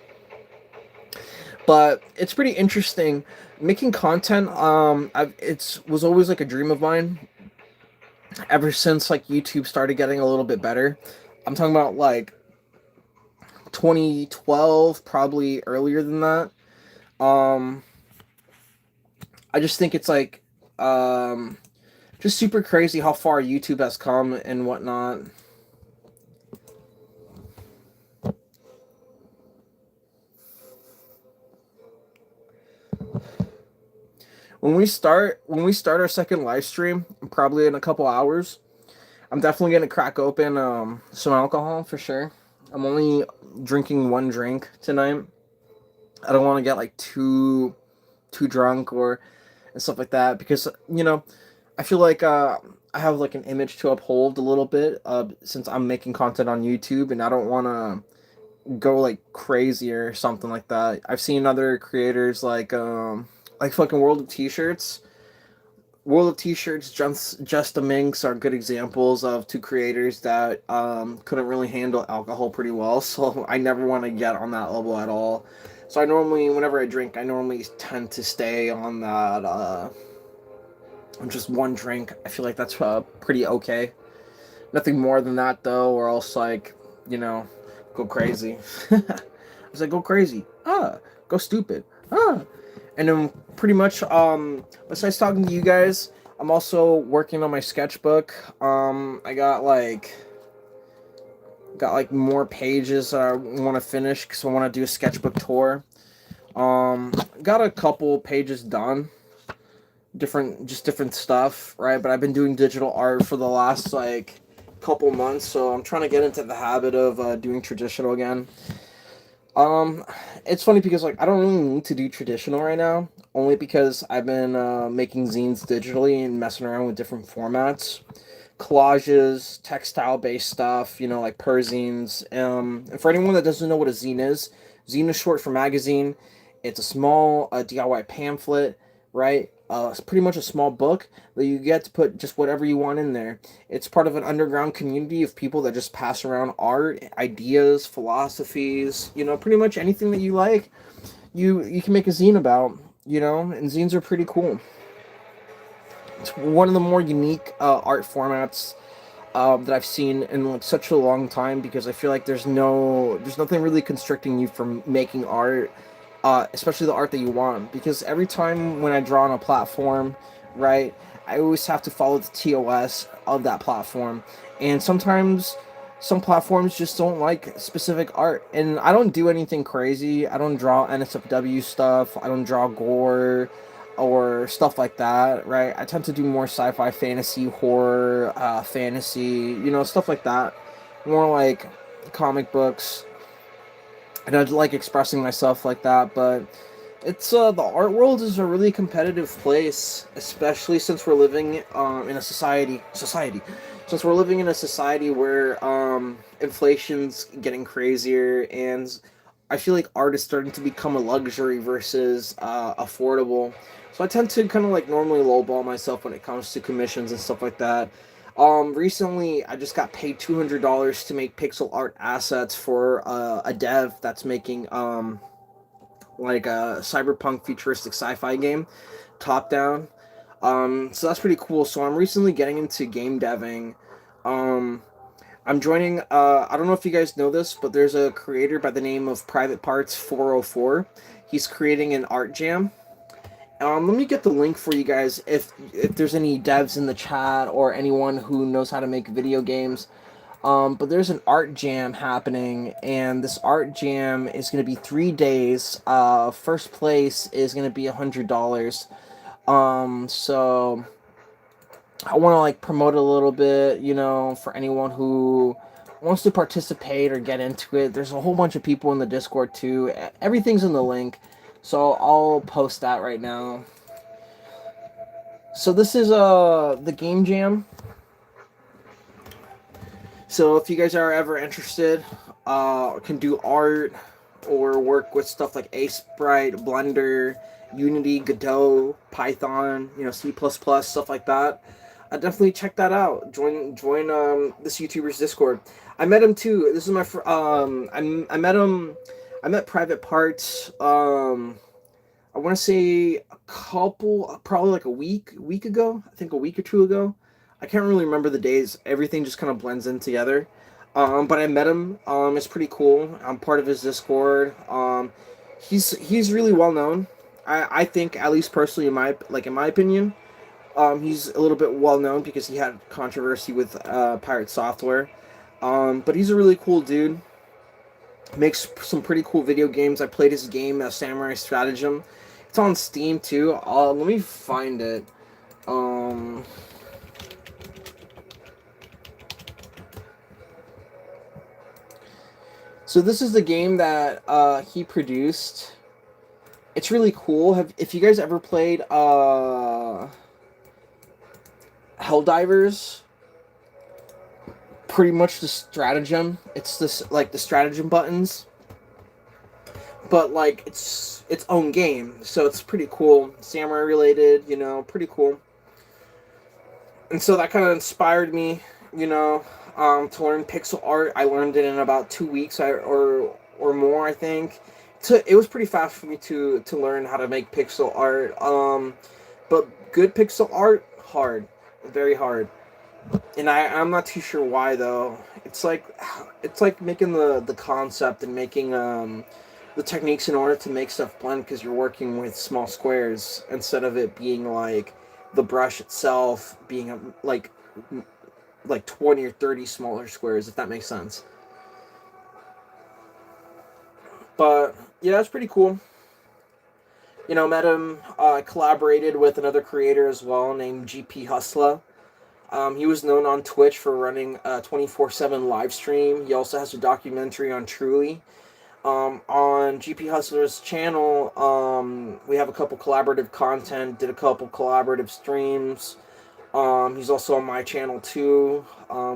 But it's pretty interesting making content. It's was always like a dream of mine ever since like YouTube started getting a little bit better. I'm talking about like 2012, probably earlier than that. Um, I just think it's like just super crazy how far YouTube has come and whatnot. When we start our second live stream, probably in a couple hours, I'm definitely gonna crack open some alcohol for sure. I'm only drinking one drink tonight. I don't want to get like too drunk or and stuff like that because you know I feel like I have like an image to uphold a little bit since I'm making content on YouTube and I don't want to go like crazy or something like that. I've seen other creators like fucking World of T-shirts, just the Minx are good examples of two creators that couldn't really handle alcohol pretty well. So I never want to get on that level at all. So I normally, whenever I drink, I normally tend to stay on that on just one drink. I feel like that's pretty okay. Nothing more than that though, or else like you know, go crazy. I was like, go crazy. Go stupid. And then pretty much besides talking to you guys, I'm also working on my sketchbook. I got like more pages that I want to finish because I want to do a sketchbook tour. Got a couple pages done, different stuff, right? But I've been doing digital art for the last like couple months, so I'm trying to get into the habit of doing traditional again. Um, it's funny because like I don't really need to do traditional right now, only because I've been making zines digitally and messing around with different formats, collages, textile based stuff, like perzines. And for anyone that doesn't know what a zine is short for magazine. It's a small DIY pamphlet, right? It's pretty much a small book that you get to put just whatever you want in there. It's part of an underground community of people that just pass around art, ideas, philosophies, pretty much anything that you like. You can make a zine about, and zines are pretty cool. It's one of the more unique art formats that I've seen in like such a long time because I feel like there's nothing really constricting you from making art, especially the art that you want. Because every time when I draw on a platform, right, I always have to follow the TOS of that platform, and sometimes some platforms just don't like specific art, and I don't do anything crazy. I don't draw NSFW stuff. I don't draw gore or stuff like that, right? I tend to do more sci-fi, fantasy, horror, fantasy, stuff like that. More like comic books, and I like expressing myself like that. But it's the art world is a really competitive place, especially since we're living in a society. Since we're living in a society where inflation's getting crazier, and I feel like art is starting to become a luxury versus affordable. So I tend to kind of like normally lowball myself when it comes to commissions and stuff like that. Recently, I just got paid $200 to make pixel art assets for a dev that's making like a cyberpunk futuristic sci-fi game, top down. So that's pretty cool. So I'm recently getting into game deving. Um, I'm joining. I don't know if you guys know this, but there's a creator by the name of Private Parts 404. He's creating an art jam. Let me get the link for you guys if there's any devs in the chat or anyone who knows how to make video games. But there's an art jam happening, and this art jam is going to be 3 days. First place is going to be $100. So I want to like promote it a little bit, for anyone who wants to participate or get into it. There's a whole bunch of people in the Discord too. Everything's in the link, so I'll post that right now. So this is the game jam. So if you guys are ever interested, can do art or work with stuff like Sprite, Blender, Unity, Godot, Python, C++, stuff like that. Definitely check that out. Join this YouTuber's Discord. I met him too. This is my I met him. I met Private Parts. I want to say probably like a week ago. I think a week or two ago. I can't really remember the days. Everything just kind of blends in together. But I met him. It's pretty cool. I'm part of his Discord. He's really well known. I think, at least personally, in my opinion, he's a little bit well known because he had controversy with Pirate Software. But he's a really cool dude. Makes some pretty cool video games. I played his game, Samurai Stratagem. It's on Steam too. Let me find it. Um, so this is the game that he produced. It's really cool. If you guys ever played Helldivers, pretty much the stratagem. It's this like the stratagem buttons, but like it's its own game. So it's pretty cool. Samurai related, pretty cool. And so that kind of inspired me, to learn pixel art. I learned it in about 2 weeks, or more, I think. So it was pretty fast for me to learn how to make pixel art. But good pixel art, hard, very hard. And I'm not too sure why though. It's like making the concept and making the techniques in order to make stuff blend because you're working with small squares instead of it being like the brush itself being like 20 or 30 smaller squares, if that makes sense. But yeah, that's pretty cool. Met him. Collaborated with another creator as well named GP Hustler. He was known on Twitch for running a 24/7 live stream. He also has a documentary on Truly. On GP Hustler's channel, we have a couple collaborative content, did a couple collaborative streams. He's also on my channel too,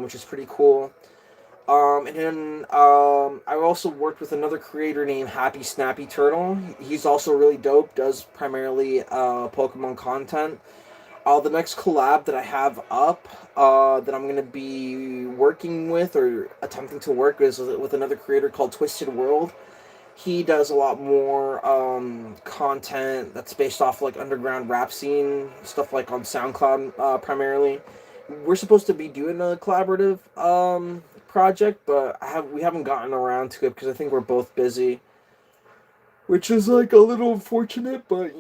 which is pretty cool. And then I also worked with another creator named Happy Snappy Turtle. He's also really dope, does primarily Pokemon content. The next collab that I have up that I'm going to be working with or attempting to work is with another creator called Twisted World. He does a lot more content that's based off like underground rap scene stuff, like on SoundCloud primarily. We're supposed to be doing a collaborative project, but we haven't gotten around to it because I think we're both busy, which is like a little unfortunate, but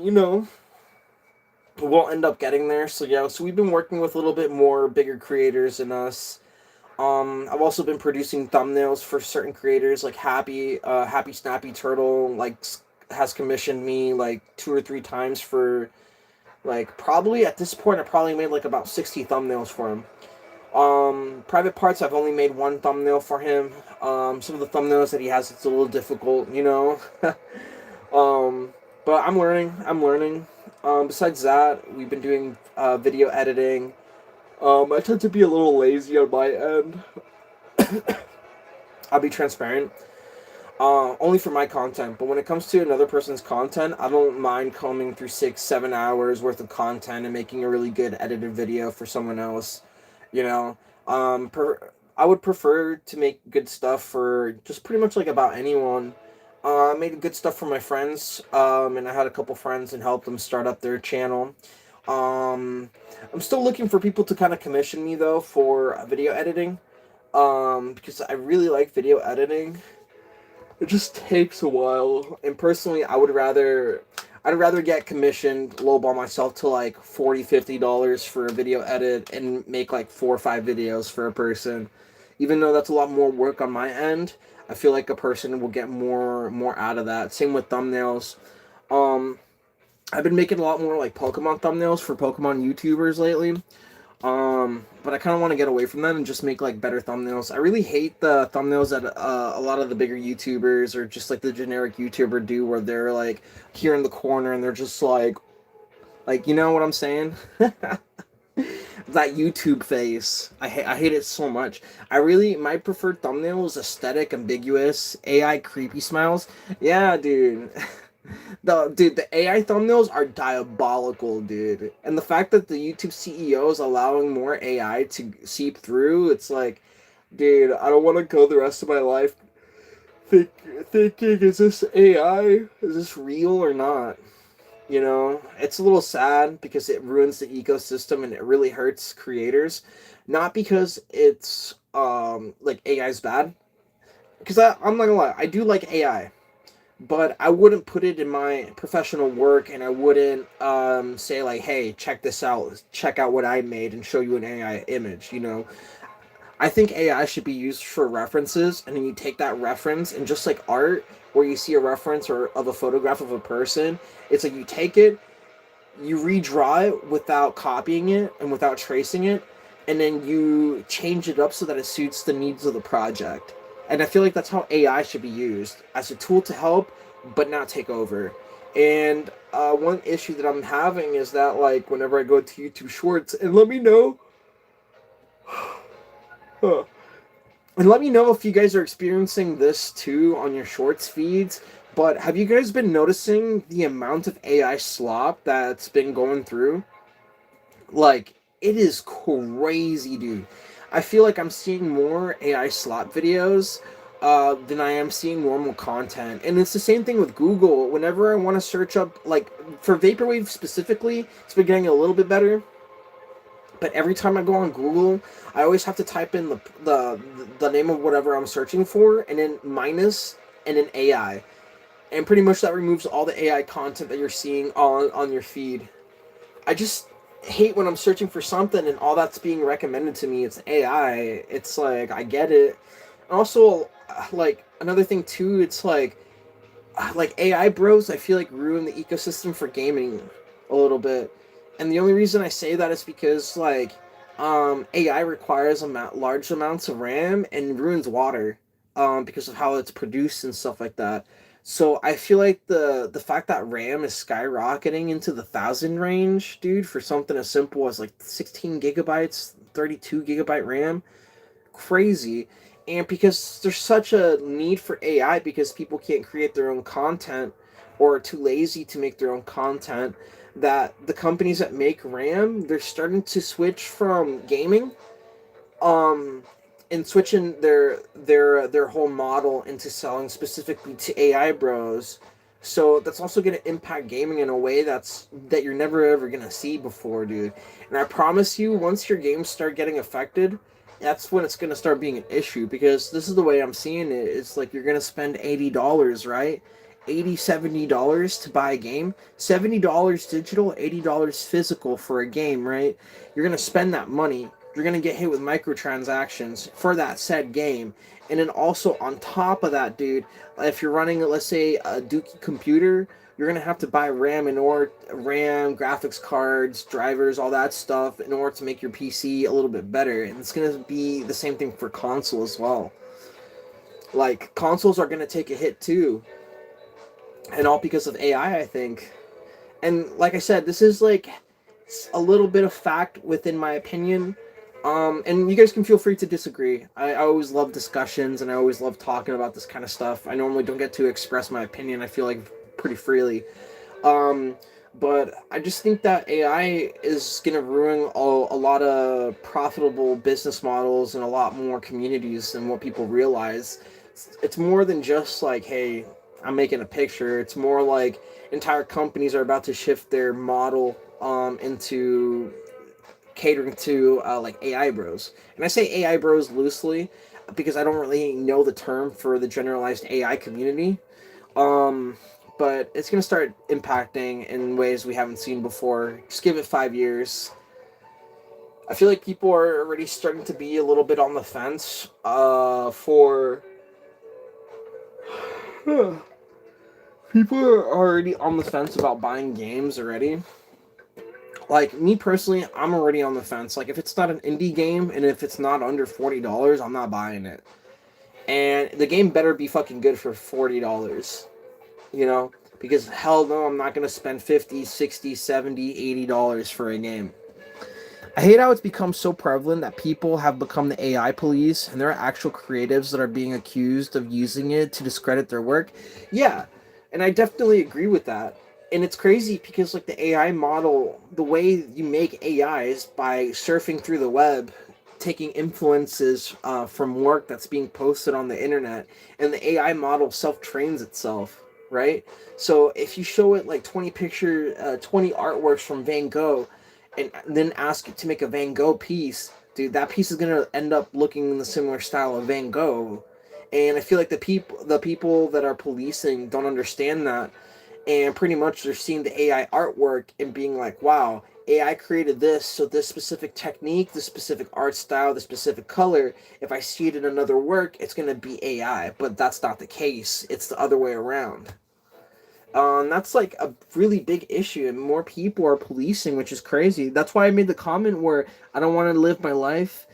we'll end up getting there. So yeah, so we've been working with a little bit more bigger creators than us. I've also been producing thumbnails for certain creators, like Happy Snappy Turtle, like has commissioned me like 2 or 3 times for like, probably at this point I probably made like about 60 thumbnails for him. Private Parts, I've only made 1 thumbnail for him. Some of the thumbnails that he has, it's a little difficult, but I'm learning. Besides that, we've been doing video editing. I tend to be a little lazy on my end. I'll be transparent. Only for my content, but when it comes to another person's content, I don't mind combing through 6-7 hours worth of content and making a really good edited video for someone else. You know, I would prefer to make good stuff for just pretty much like about anyone. I made good stuff for my friends, and I had a couple friends and helped them start up their channel. I'm still looking for people to kind of commission me though for video editing, because I really like video editing. It just takes a while, and personally, I'd rather get commissioned, lowball myself to like $40-50 for a video edit and make like 4 or 5 videos for a person. Even though that's a lot more work on my end, I feel like a person will get more out of that. Same with thumbnails. I've been making a lot more like Pokemon thumbnails for Pokemon YouTubers lately. But I kind of want to get away from that and just make like better thumbnails. I really hate the thumbnails that a lot of the bigger YouTubers or just like the generic YouTuber do, where they're like here in the corner and they're just like you know what I'm saying? That YouTube face. I hate it so much. My preferred thumbnail is aesthetic, ambiguous, AI creepy smiles. Yeah, dude. The AI thumbnails are diabolical, dude. And the fact that the YouTube CEO is allowing more AI to seep through, it's like, dude, I don't want to go the rest of my life thinking, is this AI? Is this real or not? It's a little sad because it ruins the ecosystem and it really hurts creators. Not because it's like AI's bad. Because I'm not gonna lie, I do like AI. But I wouldn't put it in my professional work, and I wouldn't say like, hey, check this out, check out what I made and show you an AI image. I think AI should be used for references, and then you take that reference, and just like art, where you see a reference or of a photograph of a person, it's like you take it, you redraw it without copying it and without tracing it, and then you change it up so that it suits the needs of the project. And I feel like that's how AI should be used, as a tool to help, but not take over. And one issue that I'm having is that, like, whenever I go to YouTube Shorts, and let me know, and let me know if you guys are experiencing this too on your Shorts feeds, but have you guys been noticing the amount of AI slop that's been going through? Like, it is crazy, dude. I feel like I'm seeing more AI slop videos than I am seeing normal content. And it's the same thing with Google. Whenever I want to search up, like, for Vaporwave specifically, it's been getting a little bit better. But every time I go on Google, I always have to type in the name of whatever I'm searching for, and then minus, and then AI. And pretty much that removes all the AI content that you're seeing on your feed. I just hate when I'm searching for something and all that's being recommended to me it's AI. It's like, I get it. And also, like, another thing too, it's like, like AI bros, I feel like ruin the ecosystem for gaming a little bit. And the only reason I say that is because like AI requires large amounts of RAM and ruins water because of how it's produced and stuff like that. So I feel like the fact that RAM is skyrocketing into the 1,000 range, dude, for something as simple as like 16 gigabytes, 32 gigabyte RAM, crazy. And because there's such a need for AI because people can't create their own content or are too lazy to make their own content, that the companies that make RAM, they're starting to switch from gaming um and switching their whole model into selling specifically to AI bros. So that's also going to impact gaming in a way that you're never ever going to see before, dude. And I promise you, once your games start getting affected, that's when it's going to start being an issue, because this is the way I'm seeing it. It's like you're going to spend $80, right? 80 $70 to buy a game. $70 digital, $80 physical for a game, right? You're going to spend that money. You're going to get hit with microtransactions for that said game. And then also on top of that, dude, if you're running, let's say, a Dookie computer, you're going to have to buy RAM, graphics cards, drivers, all that stuff in order to make your PC a little bit better. And it's going to be the same thing for console as well. Like, consoles are going to take a hit too. And all because of AI, I think. And like I said, this is like a little bit of fact within my opinion. And you guys can feel free to disagree. I always love discussions and I always love talking about this kind of stuff. I normally don't get to express my opinion, I feel like, pretty freely. Um, but I just think that AI is going to ruin a lot of profitable business models and a lot more communities than what people realize. It's more than just like, hey, I'm making a picture. It's more like entire companies are about to shift their model into catering to like AI bros. And I say AI bros loosely because I don't really know the term for the generalized AI community. Um, but it's going to start impacting in ways we haven't seen before. Just give it 5 years. I feel like people are already starting to be a little bit on the fence for. People are already on the fence about buying games already. Like, me personally, I'm already on the fence. Like, if it's not an indie game and if it's not under $40, I'm not buying it. And the game better be fucking good for $40, you know? Because hell no, I'm not going to spend 50, 60, 70, $80 for a game. I hate how it's become so prevalent that people have become the AI police and there are actual creatives that are being accused of using it to discredit their work. Yeah, and I definitely agree with that. And it's crazy because like the AI model, the way you make AI is by surfing through the web, taking influences from work that's being posted on the internet, and the AI model self-trains itself, right? So if you show it like 20 artworks from Van Gogh, and then ask it to make a Van Gogh piece, dude, that piece is gonna end up looking in the similar style of Van Gogh. And I feel like the people that are policing don't understand that, and pretty much they're seeing the AI artwork and being like, wow, AI created this, so this specific technique, this specific art style, this specific color, if I see it in another work, it's gonna be AI. But that's not the case. It's the other way around. That's like a really big issue, and more people are policing, which is crazy. That's why I made the comment where I don't want to live my life.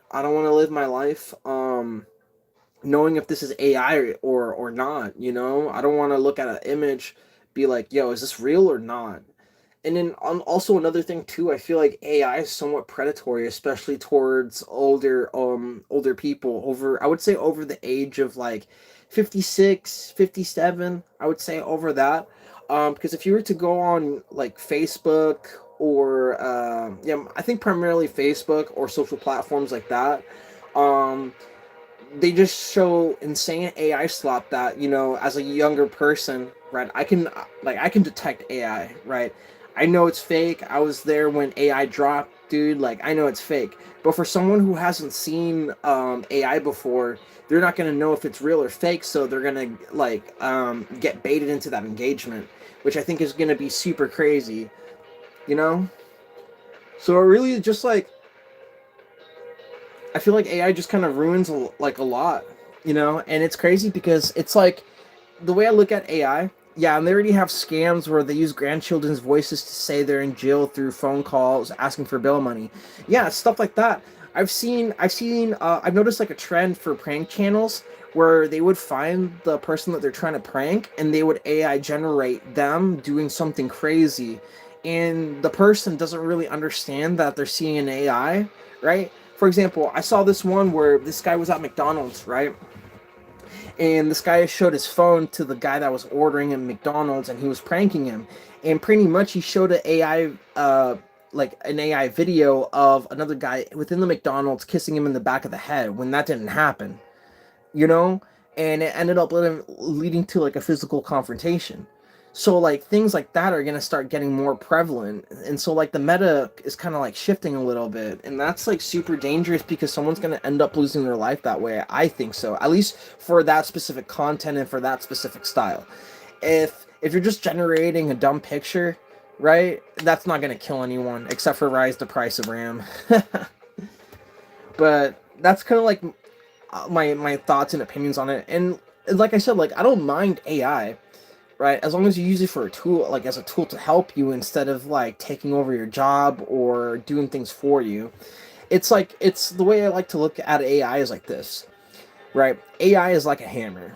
I don't want to live my life, knowing if this is AI or not. You know, I don't want to look at an image, be like, "Yo, is this real or not?" And then also another thing too, I feel like AI is somewhat predatory, especially towards older people over, I would say, over the age of like 56, 57. I would say over that. Because if you were to go on like Facebook or yeah, I think primarily Facebook or social platforms like that, um they just show insane AI slop that, you know, as a younger person, right, I can detect AI, right? I know it's fake. I was there when AI dropped, dude. Like, I know it's fake. But for someone who hasn't seen AI before, they're not gonna know if it's real or fake. So they're gonna like get baited into that engagement, which I think is gonna be super crazy. You know. So it really just like, I feel like AI just kind of ruins like a lot, you know, and it's crazy because it's like the way I look at AI, yeah, and they already have scams where they use grandchildren's voices to say they're in jail through phone calls asking for bail money. Yeah, stuff like that. I've noticed like a trend for prank channels where they would find the person that they're trying to prank and they would AI generate them doing something crazy. And the person doesn't really understand that they're seeing an AI, right? For example, I saw this one where this guy was at McDonald's, right? And this guy showed his phone to the guy that was ordering at McDonald's, and he was pranking him. And pretty much he showed an AI, like an AI video of another guy within the McDonald's kissing him in the back of the head when that didn't happen, you know? And it ended up leading to like a physical confrontation. So like things like that are gonna start getting more prevalent, and so like the meta is kind of like shifting a little bit, and that's like super dangerous because someone's gonna end up losing their life that way. I think so, at least for that specific content and for that specific style. If you're just generating a dumb picture, right, that's not gonna kill anyone except for rise the price of RAM. But that's kind of like my thoughts and opinions on it. And like I said, like I don't mind AI, right? As long as you use it for a tool, like as a tool to help you instead of like taking over your job or doing things for you. It's like, it's the way I like to look at AI is like this, right? AI is like a hammer.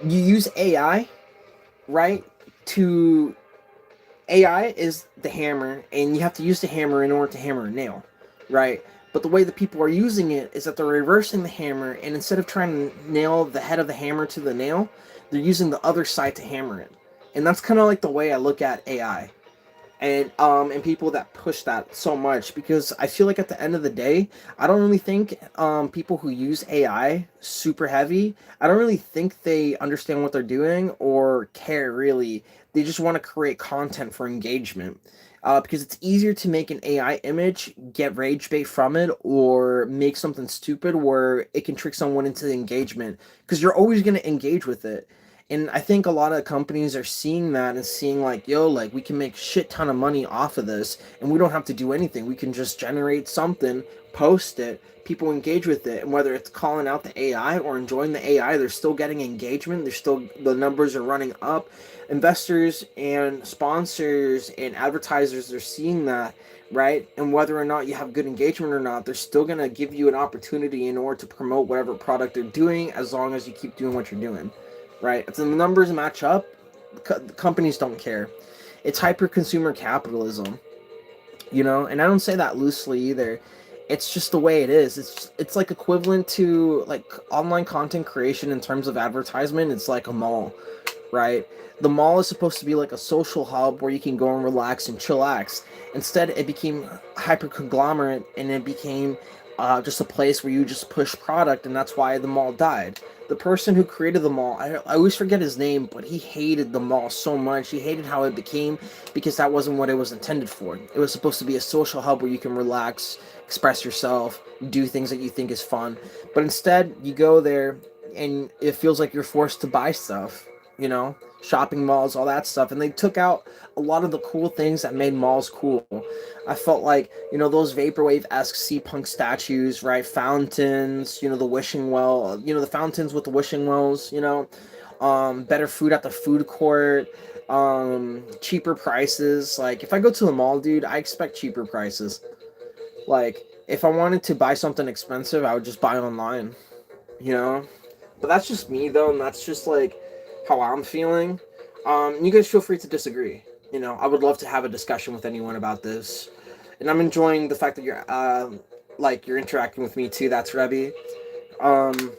You use AI, right? To AI is the hammer, and you have to use the hammer in order to hammer a nail, right? But the way that people are using it is that they're reversing the hammer, and instead of trying to nail the head of the hammer to the nail, they're using the other side to hammer it. And that's kind of like the way I look at AI and people that push that so much, because I feel like at the end of the day, I don't really think people who use AI super heavy, I don't really think they understand what they're doing or care really. They just want to create content for engagement. Because it's easier to make an AI image, get rage bait from it, or make something stupid where it can trick someone into the engagement. Because you're always going to engage with it. And I think a lot of companies are seeing that and seeing like, yo, like we can make shit ton of money off of this, and we don't have to do anything. We can just generate something, post it, people engage with it, and whether it's calling out the AI or enjoying the AI, they're still getting engagement. They're still, the numbers are running up. Investors and sponsors and advertisers are seeing that, right? And whether or not you have good engagement or not, they're still gonna give you an opportunity in order to promote whatever product they're doing, as long as you keep doing what you're doing, right? If the numbers match up, companies don't care. It's hyper consumer capitalism, you know. And I don't say that loosely either. It's just the way it is. It's like equivalent to like online content creation in terms of advertisement. It's like a mall, right? The mall is supposed to be like a social hub where you can go and relax and chillax. Instead, it became hyper conglomerate, and it became just a place where you just push product, and that's why the mall died. The person who created the mall, I always forget his name, but he hated the mall so much. He hated how it became, because that wasn't what it was intended for. It was supposed to be a social hub where you can relax, express yourself, do things that you think is fun. But instead, you go there and it feels like you're forced to buy stuff, you know, shopping malls, all that stuff. And they took out a lot of the cool things that made malls cool. I felt like, you know, those vaporwave-esque sea punk statues, right? Fountains, you know, the wishing well, you know, the fountains with the wishing wells, you know, better food at the food court, cheaper prices. Like, if I go to the mall, dude, I expect cheaper prices. Like, if I wanted to buy something expensive, I would just buy online, you know? But that's just me, though, and that's just, like, how I'm feeling. You guys feel free to disagree. You know, I would love to have a discussion with anyone about this. And I'm enjoying the fact that you're interacting with me, too. That's Rebby. Um,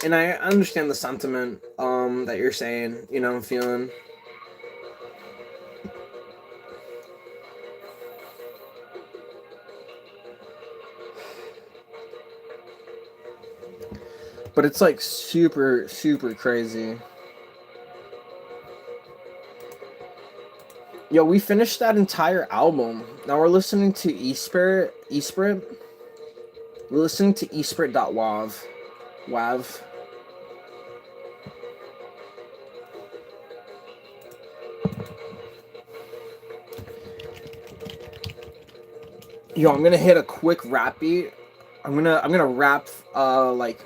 and I understand the sentiment, that you're saying, you know, I'm feeling. But it's, like, super, super crazy. Yo, we finished that entire album. Now we're listening to Espirit. Espirit? We're listening to Espirit.wav. Wav. Yo, I'm gonna hit a quick rap beat. I'm gonna rap like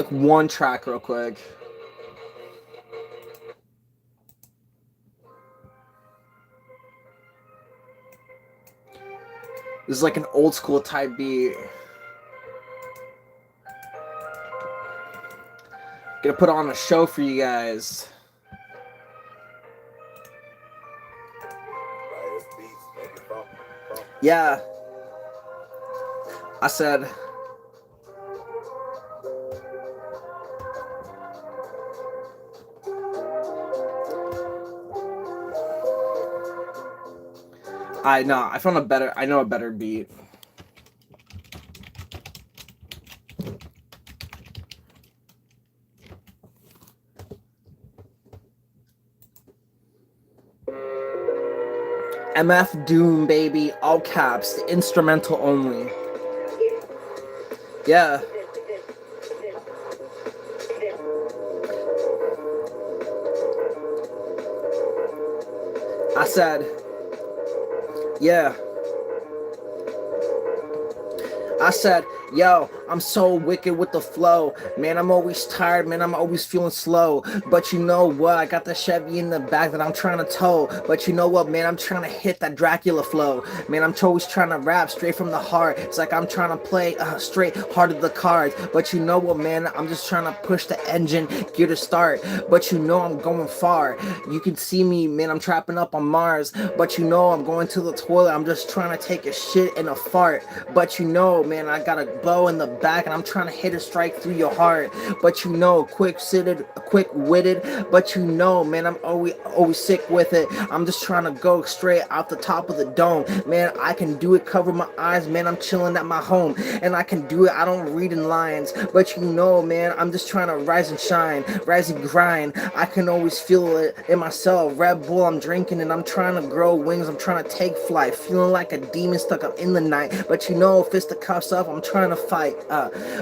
one track real quick. This is like an old school type beat. Gonna put on a show for you guys. Yeah. I said. I know a better beat. MF Doom, baby, all caps, the instrumental only. Yeah. I said, yeah. I said, yo, I'm so wicked with the flow. Man, I'm always tired, man, I'm always feeling slow. But you know what? I got the Chevy in the back that I'm trying to tow. But you know what, man? I'm trying to hit that Dracula flow. Man, I'm always trying to rap straight from the heart. It's like I'm trying to play straight heart of the cards. But you know what, man? I'm just trying to push the engine gear to start. But you know I'm going far. You can see me, man, I'm trapping up on Mars. But you know I'm going to the toilet. I'm just trying to take a shit and a fart. But you know, man, I got a blow in the back and I'm trying to hit a strike through your heart. But you know, quick-witted, but you know, man, I'm always sick with it. I'm just trying to go straight out the top of the dome. Man, I can do it, cover my eyes, man, I'm chilling at my home. And I can do it, I don't read in lines. But you know, man, I'm just trying to rise and shine, rise and grind. I can always feel it in myself. Red Bull, I'm drinking and I'm trying to grow wings. I'm trying to take flight, feeling like a demon stuck up in the night. But you know, fisticuffs up, I'm trying to fight.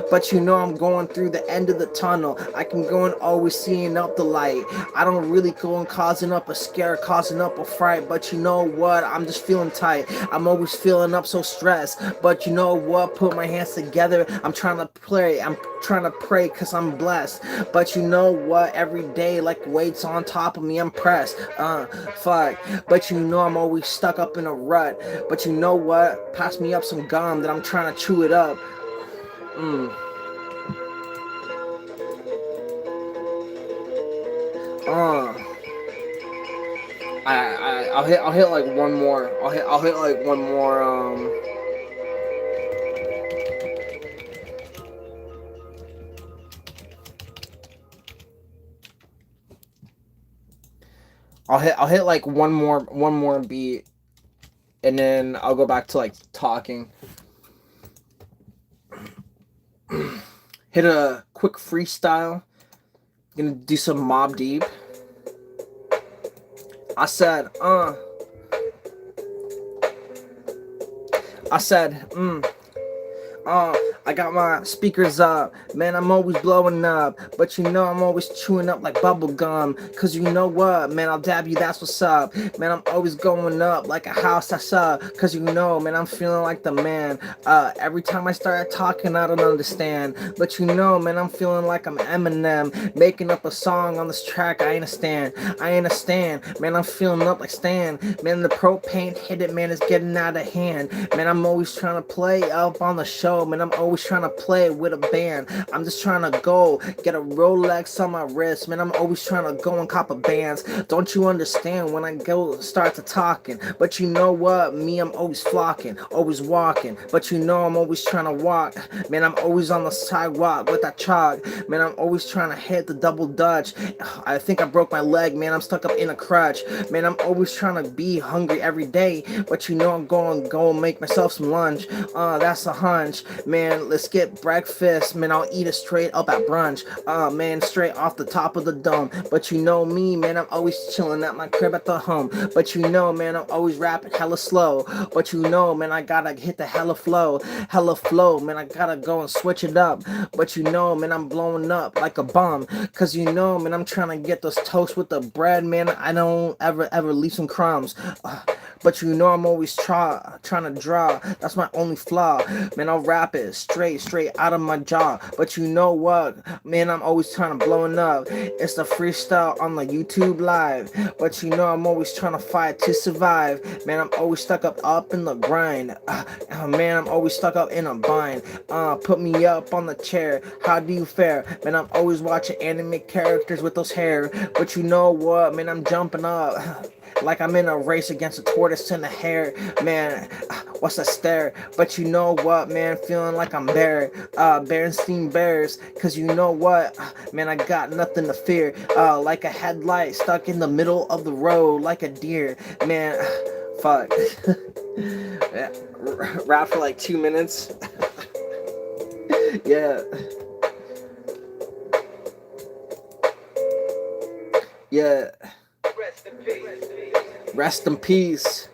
But you know I'm going through the end of the tunnel. I can go and always seeing up the light. I don't really go and causing up a scare, causing up a fright. But you know what? I'm just feeling tight. I'm always feeling up so stressed. But you know what? Put my hands together. I'm trying to play. I'm trying to pray because I'm blessed. But you know what? Every day like weights on top of me, I'm pressed. Fuck. But you know I'm always stuck up in a rut. But you know what? Pass me up some gum that I'm trying to chew it up. I'll hit like one more. I'll hit like one more. I'll hit like one more beat, and then I'll go back to like talking. Hit a quick freestyle. Gonna do some Mob Deep. I said, I got my speakers up, man, I'm always blowing up, but you know I'm always chewing up like bubble gum, cause you know what, man, I'll dab you, that's what's up, man, I'm always going up like a house that's up, cause you know, man, I'm feeling like the man, every time I start talking, I don't understand, but you know, man, I'm feeling like I'm Eminem, making up a song on this track, I understand, man, I'm feeling up like Stan, man, the propane hit it, man, it's getting out of hand, man, I'm always trying to play up on the show, man, I'm always trying to play with a band. I'm just trying to go get a Rolex on my wrist, man. I'm always trying to go and cop a bands. Don't you understand when I go start to talking? But you know what? Me, I'm always flocking, always walking. But you know I'm always trying to walk, man. I'm always on the sidewalk with that chalk, man. I'm always trying to hit the double dutch. I think I broke my leg, man. I'm stuck up in a crutch, man. I'm always trying to be hungry every day. But you know I'm going to go and make myself some lunch. That's a hunch, man. Let's get breakfast, man. I'll eat it straight up at brunch, man, straight off the top of the dome. But you know me, man, I'm always chilling at my crib at the home. But you know, man, I'm always rapping hella slow. But you know, man, I gotta hit the hella flow, man. I gotta go and switch it up. But you know, man, I'm blowing up like a bomb, cause you know, man, I'm trying to get those toast with the bread, man. I don't ever leave some crumbs. but you know I'm always trying to draw. That's my only flaw. Man, I'll rap it straight out of my jaw. But you know what? Man, I'm always trying to blowing up. It's the freestyle on the YouTube live. But you know I'm always trying to fight to survive. Man, I'm always stuck up in the grind. Man, I'm always stuck up in a bind. Put me up on the chair. How do you fare? Man, I'm always watching anime characters with those hair. But you know what? Man, I'm jumping up. Like I'm in a race against a tortoise and a hare. Man, what's a stare? But you know what, man, feeling like I'm Berenstein Bears. Cause you know what, man, I got nothing to fear. Like a headlight stuck in the middle of the road, like a deer. Man, fuck. Yeah, rap for like 2 minutes. Yeah. Yeah. Rest in peace.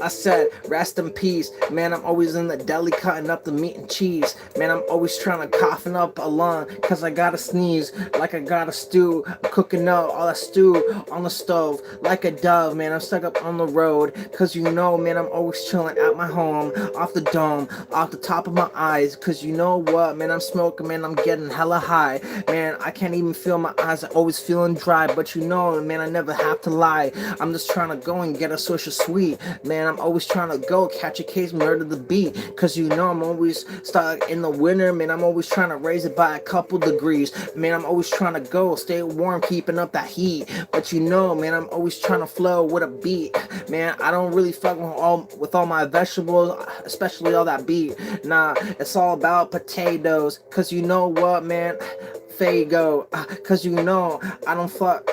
I said, rest in peace. Man, I'm always in the deli cutting up the meat and cheese. Man, I'm always trying to coughing up a lung, cause I gotta sneeze, like I gotta stew. I'm cooking up all that stew on the stove, like a dove. Man, I'm stuck up on the road, cause you know, man, I'm always chilling at my home, off the dome, off the top of my eyes. Cause you know what, man, I'm smoking, man, I'm getting hella high. Man, I can't even feel my eyes, I'm always feeling dry. But you know, man, I never have to lie. I'm just trying to go and get a social sweet. Man, I'm always trying to go catch a case, murder the beat. Cause you know I'm always stuck in the winter. Man, I'm always trying to raise it by a couple degrees. Man, I'm always trying to go stay warm, keeping up that heat. But you know, man, I'm always trying to flow with a beat. Man, I don't really fuck with all my vegetables, especially all that beet. Nah, it's all about potatoes. Cause you know what, man, Fago. Cause you know I don't fuck.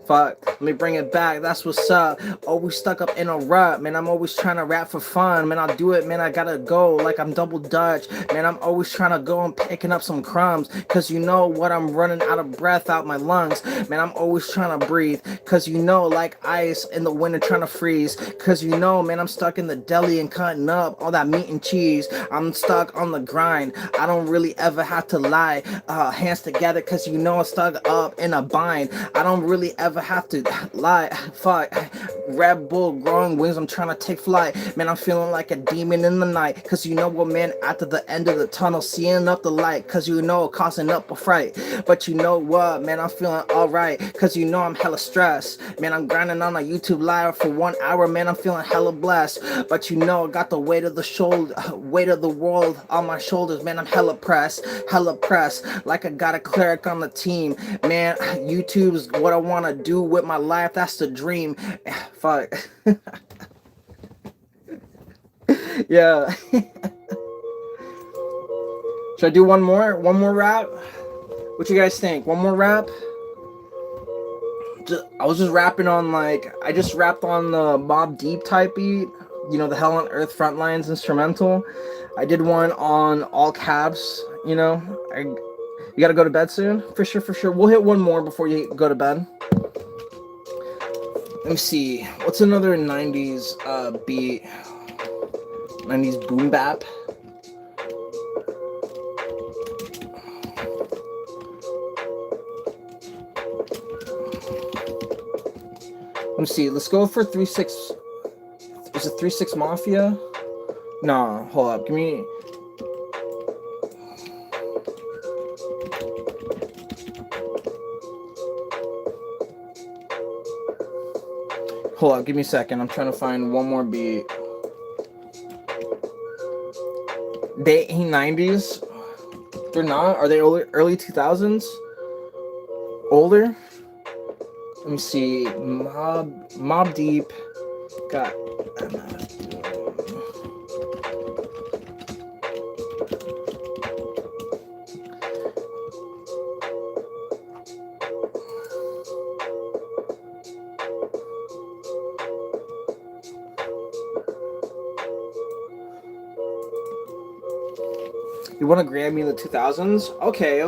Fuck, let me bring it back, that's what's up. Always stuck up in a rut, man, I'm always trying to rap for fun. Man, I'll do it, man, I gotta go like I'm double Dutch. Man, I'm always trying to go and picking up some crumbs. Cause you know what, I'm running out of breath out my lungs. Man, I'm always trying to breathe. Cause you know, like ice in the winter trying to freeze. Cause you know, man, I'm stuck in the deli and cutting up all that meat and cheese. I'm stuck on the grind, I don't really ever have to lie. Hands together, cause you know I'm stuck up in a bind. I don't really ever have to lie. Fuck. Red Bull growing wings, I'm trying to take flight. Man, I'm feeling like a demon in the night. Cause you know what, man, after the end of the tunnel, seeing up the light. Cause you know, causing up a fright. But you know what, man, I'm feeling alright. Cause you know I'm hella stressed. Man, I'm grinding on a YouTube live for 1 hour. Man, I'm feeling hella blessed. But you know, I got the weight of the shoulder, weight of the world on my shoulders. Man, I'm hella pressed. Like I got a cleric on the team. Man, YouTube's what I want to do with my life. That's the dream. Fuck. Yeah. Should I do one more? One more rap? What you guys think? One more rap? I was just rapping on I just rapped on the Mob Deep type beat. You know, the Hell on Earth Frontlines instrumental. I did one on all caps, you know. You gotta go to bed soon? For sure. We'll hit one more before you go to bed. Let me see. What's another 90s beat? 90s boom bap? Let me see. Let's go for 3-6. Is it 3-6 Mafia? No, hold up. Give me. Hold up. Give me a second. I'm trying to find one more beat. They ain't 90s. They're not. Are they early 2000s? Older? Let me see. Mob Deep. Got. You want a Grammy in the 2000s? Okay.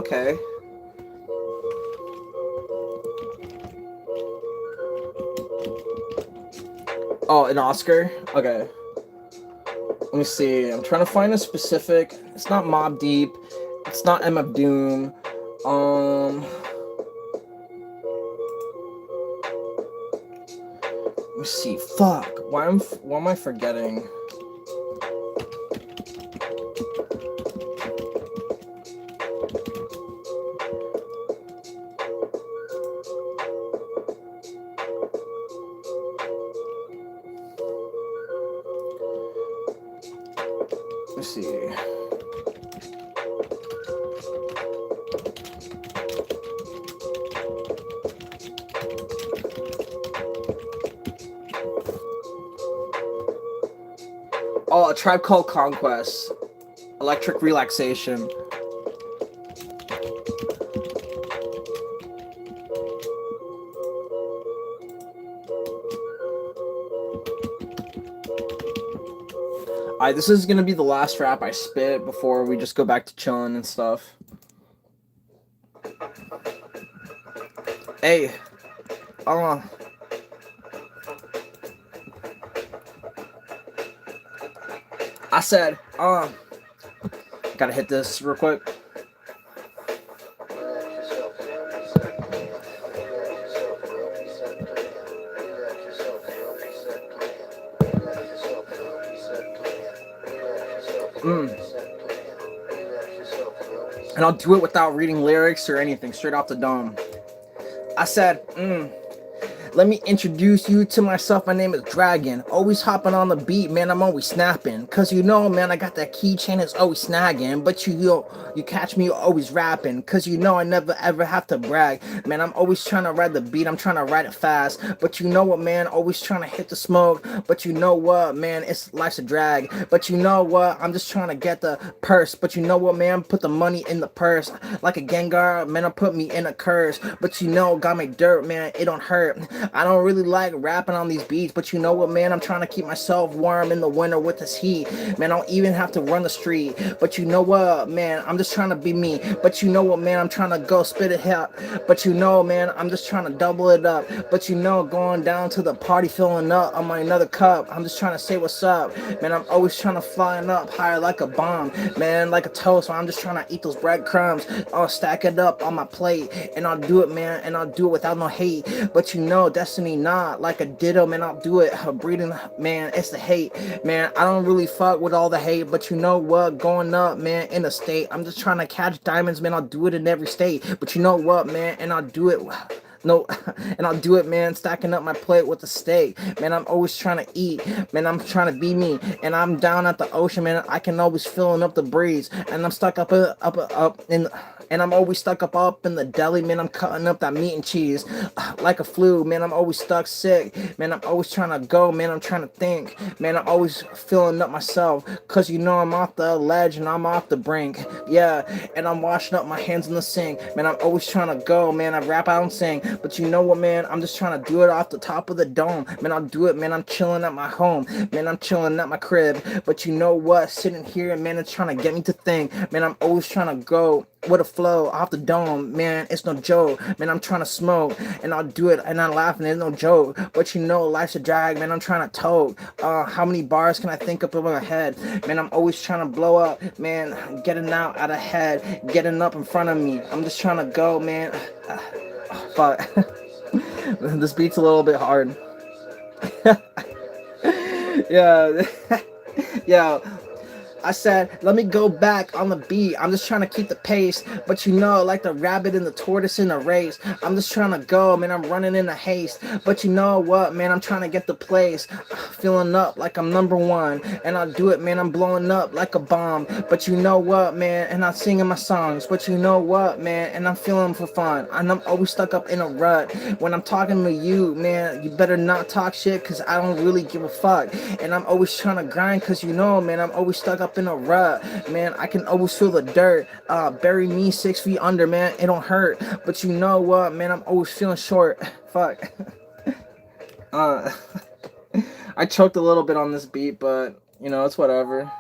Oh, an Oscar? Okay. Let me see. I'm trying to find a specific. It's not Mob Deep. It's not MF Doom. Let me Let's see. Fuck. Why am I forgetting? Let's see. Oh, A Tribe Called Conquest. Electric Relaxation. Alright, this is gonna be the last rap I spit before we just go back to chilling and stuff. Hey, I said, gotta hit this real quick. And I'll do it without reading lyrics or anything, straight off the dome. I said, let me introduce you to myself. My name is Dragon. Always hopping on the beat, man. I'm always snapping. Cause you know, man, I got that keychain that's always snagging. But you catch me always rapping. Cause you know I never ever have to brag. Man, I'm always trying to ride the beat. I'm trying to ride it fast. But you know what, man? Always trying to hit the smoke. But you know what, man? Life's a drag. But you know what? I'm just trying to get the purse. But you know what, man? Put the money in the purse. Like a Gengar, man, I put me in a curse. But you know, got me dirt, man. It don't hurt. I don't really like rapping on these beats, but you know what, man? I'm trying to keep myself warm in the winter with this heat. Man, I don't even have to run the street. But you know what, man? I'm just trying to be me. But you know what, man? I'm trying to go spit it out. But you know, man, I'm just trying to double it up. But you know, going down to the party, filling up on my another cup. I'm just trying to say what's up. Man, I'm always trying to flying up higher like a bomb. Man, like a toast. I'm just trying to eat those breadcrumbs. I'll stack it up on my plate. And I'll do it, man. And I'll do it without no hate. But you know, destiny not like a ditto, man. I'll do it. Breeding, man, it's the hate, man. I don't really fuck with all the hate, but you know what? Going up, man, in the state. I'm just trying to catch diamonds, man. I'll do it in every state. But you know what, man? And I'll do it. No, and I'll do it, man, stacking up my plate with a steak. Man, I'm always trying to eat. Man, I'm trying to be me. And I'm down at the ocean, man. I can always filling up the breeze. And I'm stuck up in... And I'm always stuck up in the deli, man. I'm cutting up that meat and cheese like a flu, man. I'm always stuck sick, man. I'm always trying to go, man. I'm trying to think, man. I'm always filling up myself, cause you know I'm off the ledge and I'm off the brink, yeah. And I'm washing up my hands in the sink, man. I'm always trying to go, man. I rap, I don't sing, but you know what, man? I'm just trying to do it off the top of the dome, man. I'll do it, man. I'm chilling at my home, man. I'm chilling at my crib, but you know what? Sitting here, man, it's trying to get me to think, man. I'm always trying to go with a flow off the dome, man. It's no joke, man. I'm trying to smoke and I'll do it and I'm laughing. It's no joke, but you know life's a drag, man. I'm trying to tote. How many bars can I think up in my head, man? I'm always trying to blow up, man. Getting out of head, getting up in front of me. I'm just trying to go, man. But this beat's a little bit hard. Yeah. Yeah. I said, let me go back on the beat. I'm just trying to keep the pace. But you know, like the rabbit and the tortoise in a race. I'm just trying to go, man. I'm running in a haste. But you know what, man? I'm trying to get the place. Feeling up like I'm number one. And I'll do it, man. I'm blowing up like a bomb. But you know what, man? And I'm singing my songs. But you know what, man? And I'm feeling for fun. And I'm always stuck up in a rut. When I'm talking to you, man, you better not talk shit, because I don't really give a fuck. And I'm always trying to grind, because you know, man, I'm always stuck up in a rut, man. I can always feel the dirt. Bury me 6 feet under, man. It don't hurt. But you know what, man? I'm always feeling short. Fuck. I choked a little bit on this beat, but you know, it's whatever.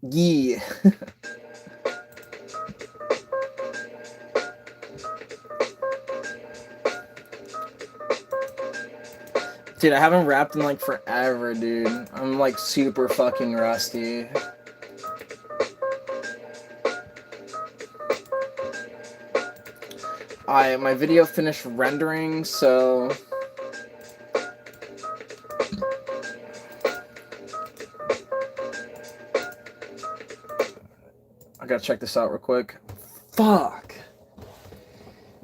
Yeah. Dude, I haven't rapped in like forever, dude. I'm like super fucking rusty. My video finished rendering, so I gotta check this out real quick. Fuck.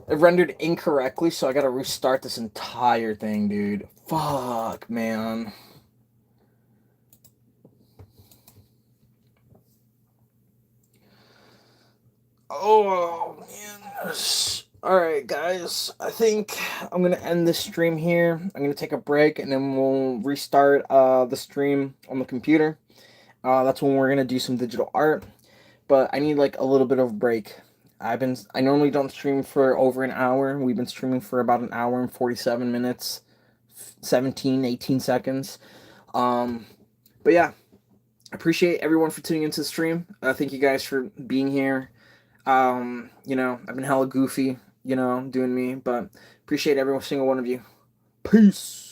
It rendered incorrectly, so I gotta restart this entire thing, dude. Fuck, man. Oh, man. Alright, guys. I think I'm gonna end this stream here. I'm gonna take a break, and then we'll restart the stream on the computer. That's when we're gonna do some digital art. But I need, like, a little bit of a break. I normally don't stream for over an hour. We've been streaming for about an hour and 47 minutes, 18 seconds. But yeah, I appreciate everyone for tuning into the stream. Thank you guys for being here. You know, I've been hella goofy, you know, doing me, but appreciate every single one of you. Peace.